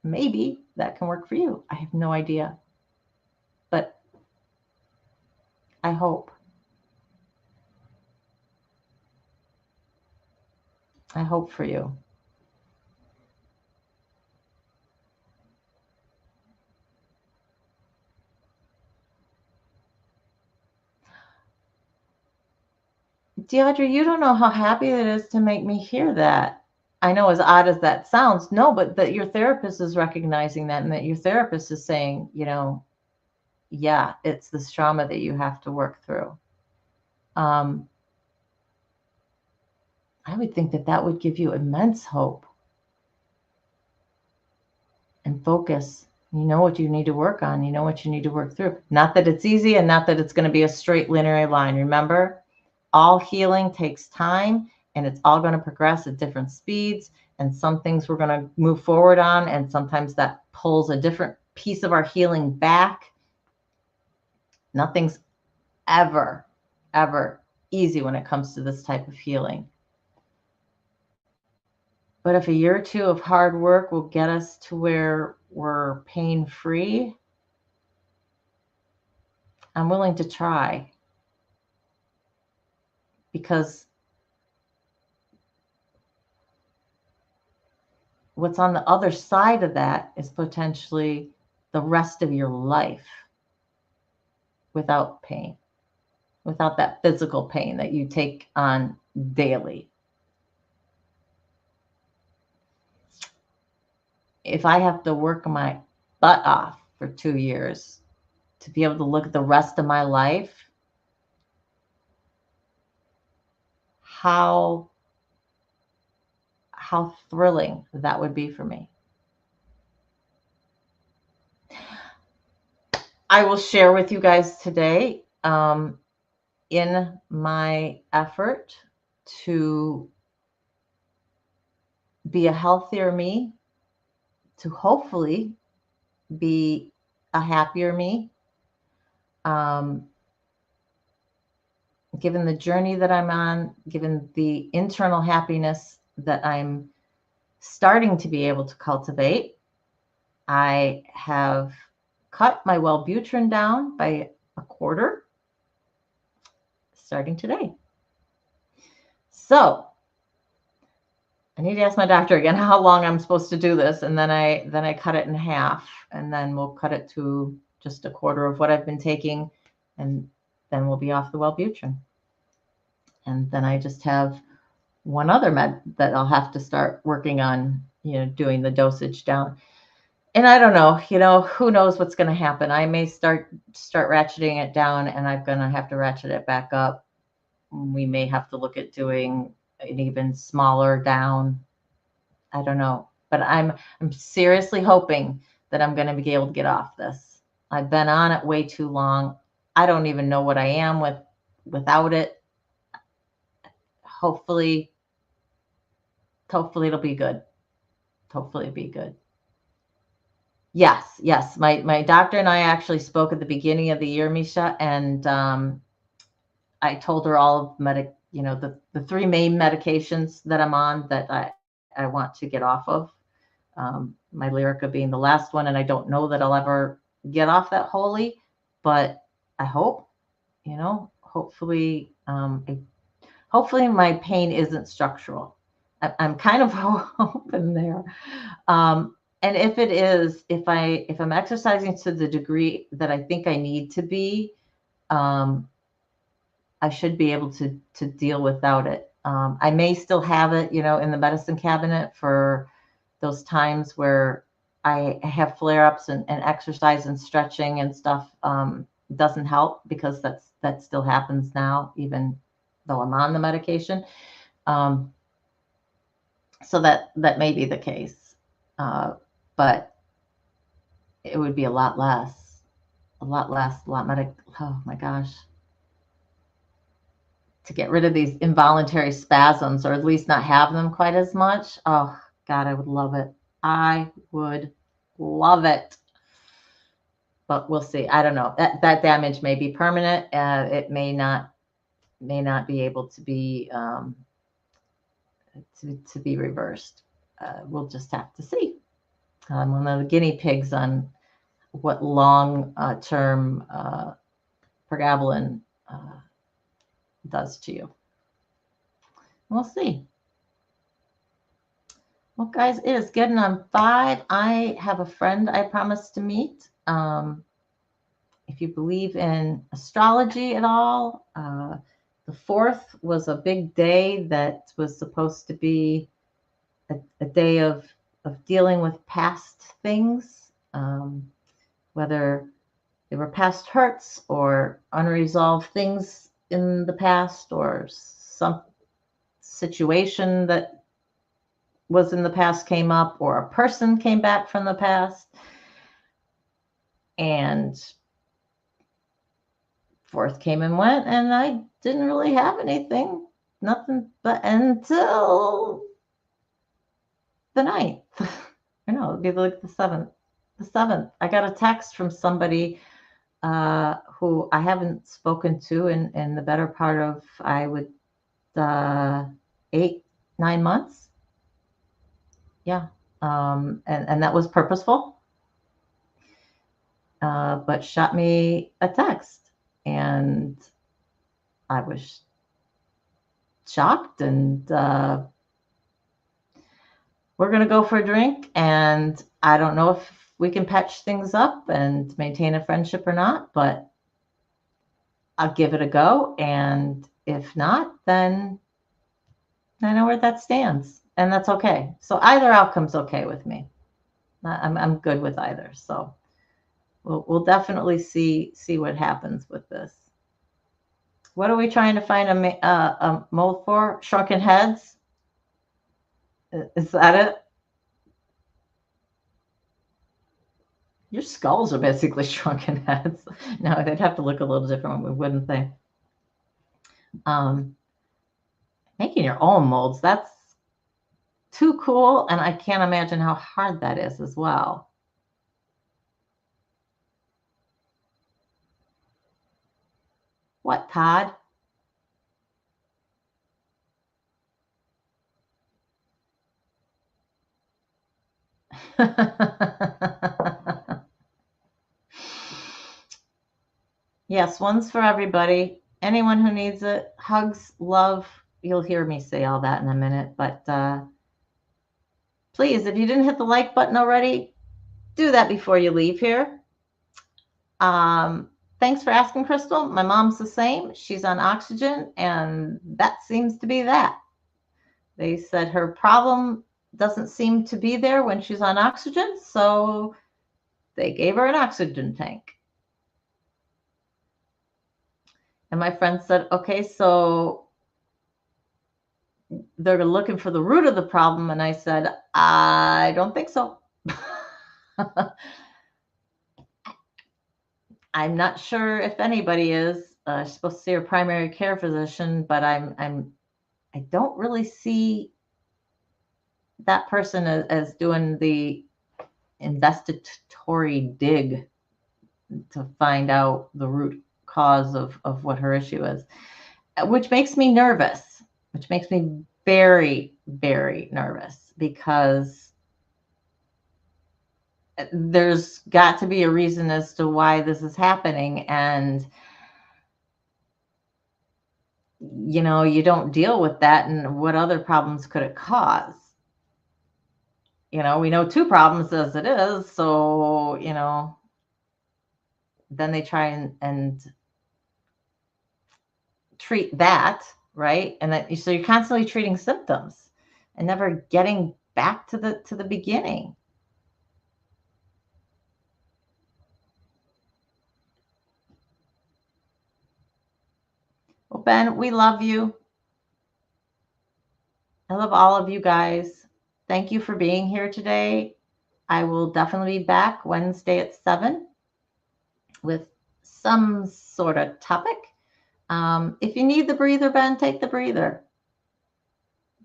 that can work for you. I have no idea. But I hope. I hope for you. Deidre, you don't know how happy it is to make me hear that. I know, as odd as that sounds, no, but that your therapist is recognizing that, and that your therapist is saying, yeah, it's this trauma that you have to work through. I would think that would give you immense hope and focus. You know what you need to work on. You know what you need to work through. Not that it's easy, and not that it's going to be a straight linear line. Remember, all healing takes time, and it's all going to progress at different speeds. And some things we're going to move forward on, and sometimes that pulls a different piece of our healing back. Nothing's ever easy when it comes to this type of healing. But if a year or 2 of hard work will get us to where we're pain-free, I'm willing to try. Because what's on the other side of that is potentially the rest of your life without pain, without that physical pain that you take on daily. if I have to work my butt off for 2 years to be able to look at the rest of my life, how thrilling that would be for me. I will share with you guys today, in my effort to be a healthier me, to hopefully be a happier me, given the journey that I'm on, given the internal happiness that I'm starting to be able to cultivate, I have cut my Wellbutrin down by a quarter starting today. So I need to ask my doctor again how long I'm supposed to do this, and then I cut it in half, and then we'll cut it to just a quarter of what I've been taking, and then we'll be off the Wellbutrin. And then I just have one other med that I'll have to start working on, doing the dosage down. And I don't know, who knows what's going to happen. I may start ratcheting it down, and I'm going to have to ratchet it back up. We may have to look at doing an even smaller down. I don't know, but I'm seriously hoping that I'm going to be able to get off this. I've been on it way too long. I don't even know what I am without it. Hopefully it'll be good. Hopefully it'll be good. Yes. My doctor and I actually spoke at the beginning of the year, Misha, and I told her all of the 3 main medications that I'm on that I want to get off of. My Lyrica being the last one, and I don't know that I'll ever get off that wholly, but I hope, hopefully my pain isn't structural. I'm kind of hoping there. And if it is, if I'm exercising to the degree that I think I need to be, I should be able to deal without it. I may still have it, in the medicine cabinet for those times where I have flare-ups, and exercise and stretching and stuff doesn't help, because that still happens now, even though I'm on the medication. So that may be the case, but it would be a lot less. Oh my gosh. To get rid of these involuntary spasms, or at least not have them quite as much. Oh God, I would love it. I would love it. But we'll see. I don't know. That damage may be permanent. It may not be able to be to be reversed. We'll just have to see. I'm one of the guinea pigs on what long-term pregabalin does to you. We'll see. Well, guys, it is getting on 5. I have a friend I promised to meet. If you believe in astrology at all, the 4th was a big day that was supposed to be a day of dealing with past things, whether they were past hurts or unresolved things in the past, or some situation that was in the past came up, or a person came back from the past. And 4th came and went, and I didn't really have nothing but until the 9th. I know, it'd be like the 7th. I got a text from somebody who I haven't spoken to in the better part of, 8-9 months. Yeah. And that was purposeful. But shot me a text, and I was shocked, and we're going to go for a drink, and I don't know if we can patch things up and maintain a friendship or not, but I'll give it a go. And if not, then I know where that stands, and that's okay. So either outcome's okay with me. I'm good with either. So we'll definitely see what happens with this. What are we trying to find a mold for? Shrunken heads? Is that it? Your skulls are basically shrunken heads. No, they'd have to look a little different, wouldn't they? Making your own molds, that's too cool, and I can't imagine how hard that is as well. What, Todd? Yes, one's for everybody. Anyone who needs it. Hugs, love. You'll hear me say all that in a minute, but please, if you didn't hit the like button already, do that before you leave here. Thanks for asking, Crystal. My mom's the same. She's on oxygen, and that seems to be that. They said her problem doesn't seem to be there when she's on oxygen, so they gave her an oxygen tank. And my friend said, okay, so they're looking for the root of the problem. And I said, I don't think so. I'm not sure if anybody is. She's supposed to see her primary care physician, but I don't really see that person as doing the investigatory dig to find out the root cause of what her issue is, which makes me nervous, which makes me very, very nervous, because there's got to be a reason as to why this is happening. And you know, you don't deal with that, and what other problems could it cause? You know, we know 2 problems as it is, so you know, then they try and treat that, right? And that, so you're constantly treating symptoms and never getting back to the beginning. Well, Ben, we love you. I love all of you guys. Thank you for being here today. I will definitely be back Wednesday at 7 with some sort of topic. If you need the breather, Ben, take the breather.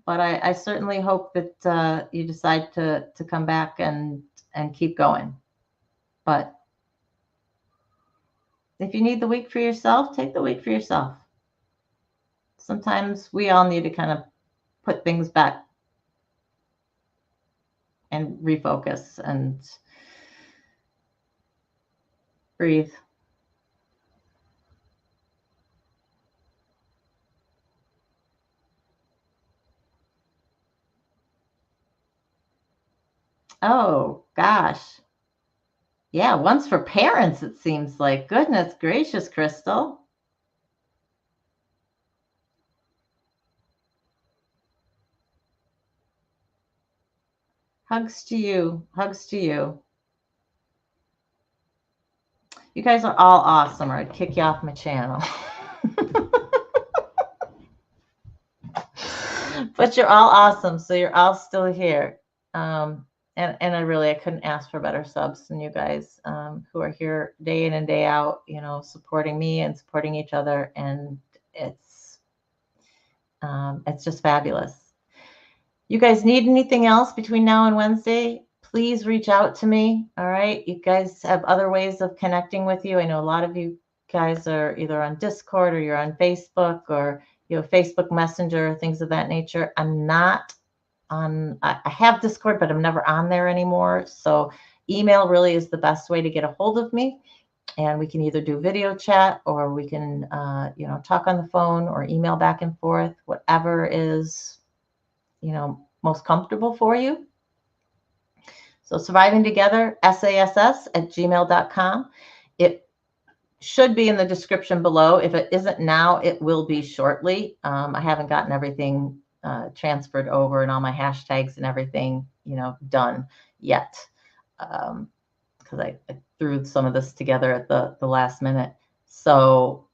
But I certainly hope that you decide to come back and keep going. But if you need the week for yourself, take the week for yourself. Sometimes we all need to kind of put things back and refocus and breathe. Oh, gosh. Yeah, one's for parents, it seems like. Goodness gracious, Crystal. Hugs to you. Hugs to you. You guys are all awesome, or I'd kick you off my channel. But you're all awesome, so you're all still here. And I couldn't ask for better subs than you guys, who are here day in and day out, you know, supporting me and supporting each other. And it's just fabulous. You guys need anything else between now and Wednesday, please reach out to me. All right. You guys have other ways of connecting with you. I know a lot of you guys are either on Discord, or you're on Facebook, or you have Facebook Messenger, things of that nature. I'm not on, I have Discord, but I'm never on there anymore. So email really is the best way to get a hold of me. And we can either do video chat, or we can, you know, talk on the phone, or email back and forth, whatever is, you know, most comfortable for you. So Surviving Together, sass@gmail.com. It should be in the description below. If it isn't now, it will be shortly. I haven't gotten everything transferred over and all my hashtags and everything, you know, done yet. because I threw some of this together at the last minute. So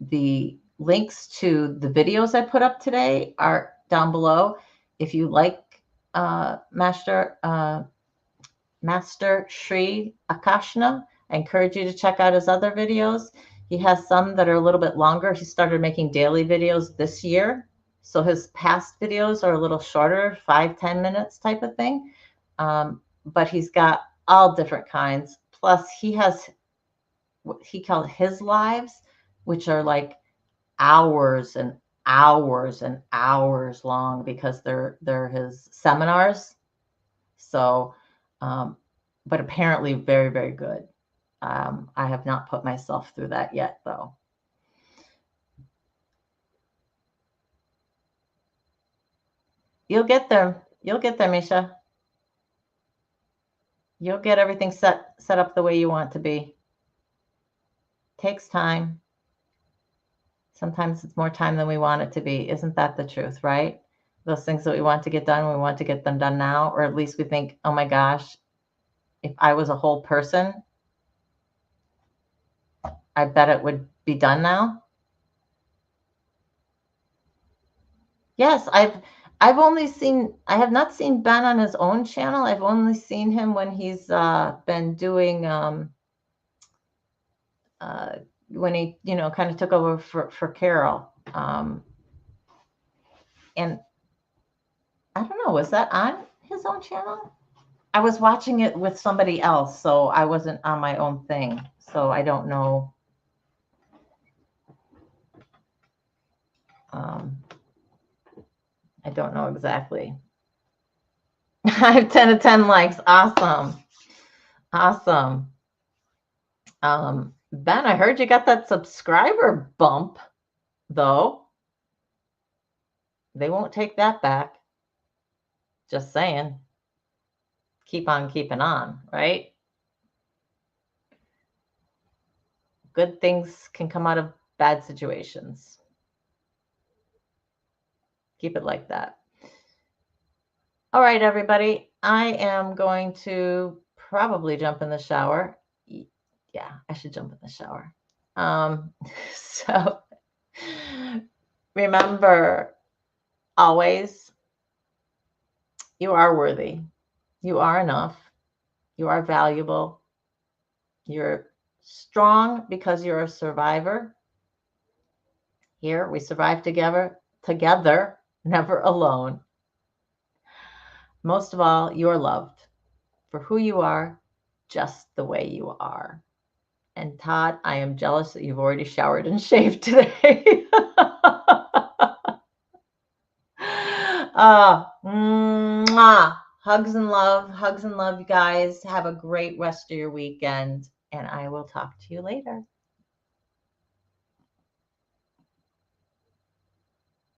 the links to the videos I put up today are down below. If you like Master Sri Akashna, I encourage you to check out his other videos. He has some that are a little bit longer. He started making daily videos this year. So his past videos are a little shorter, 5-10 minutes type of thing. But he's got all different kinds. Plus he has what he called his lives, which are like hours and hours and hours long because they're his seminars. So, but apparently very, very good. I have not put myself through that yet, though. You'll get there. You'll get there, Misha. You'll get everything set up the way you want to be. Takes time. Sometimes it's more time than we want it to be. Isn't that the truth, right? Those things that we want to get done, we want to get them done now, or at least we think, oh my gosh, if I was a whole person, I bet it would be done now. Yes, I have not seen Ben on his own channel. I've only seen him when he's been doing when he, kind of took over for Carol. And I don't know, was that on his own channel? I was watching it with somebody else, so I wasn't on my own thing. So I don't know. I don't know exactly. I have 10 of 10 likes. Awesome. Awesome. Ben, I heard you got that subscriber bump, though. They won't take that back. Just saying. Keep on keeping on, right? Good things can come out of bad situations. Keep it like that. All right, everybody. I am going to probably jump in the shower. Yeah, I should jump in the shower. So remember, always, you are worthy. You are enough. You are valuable. You're strong because you're a survivor. Here, we survive together, never alone. Most of all, you're loved for who you are, just the way you are. And Todd, I am jealous that you've already showered and shaved today. Mwah. Hugs and love, you guys. Have a great rest of your weekend, and I will talk to you later.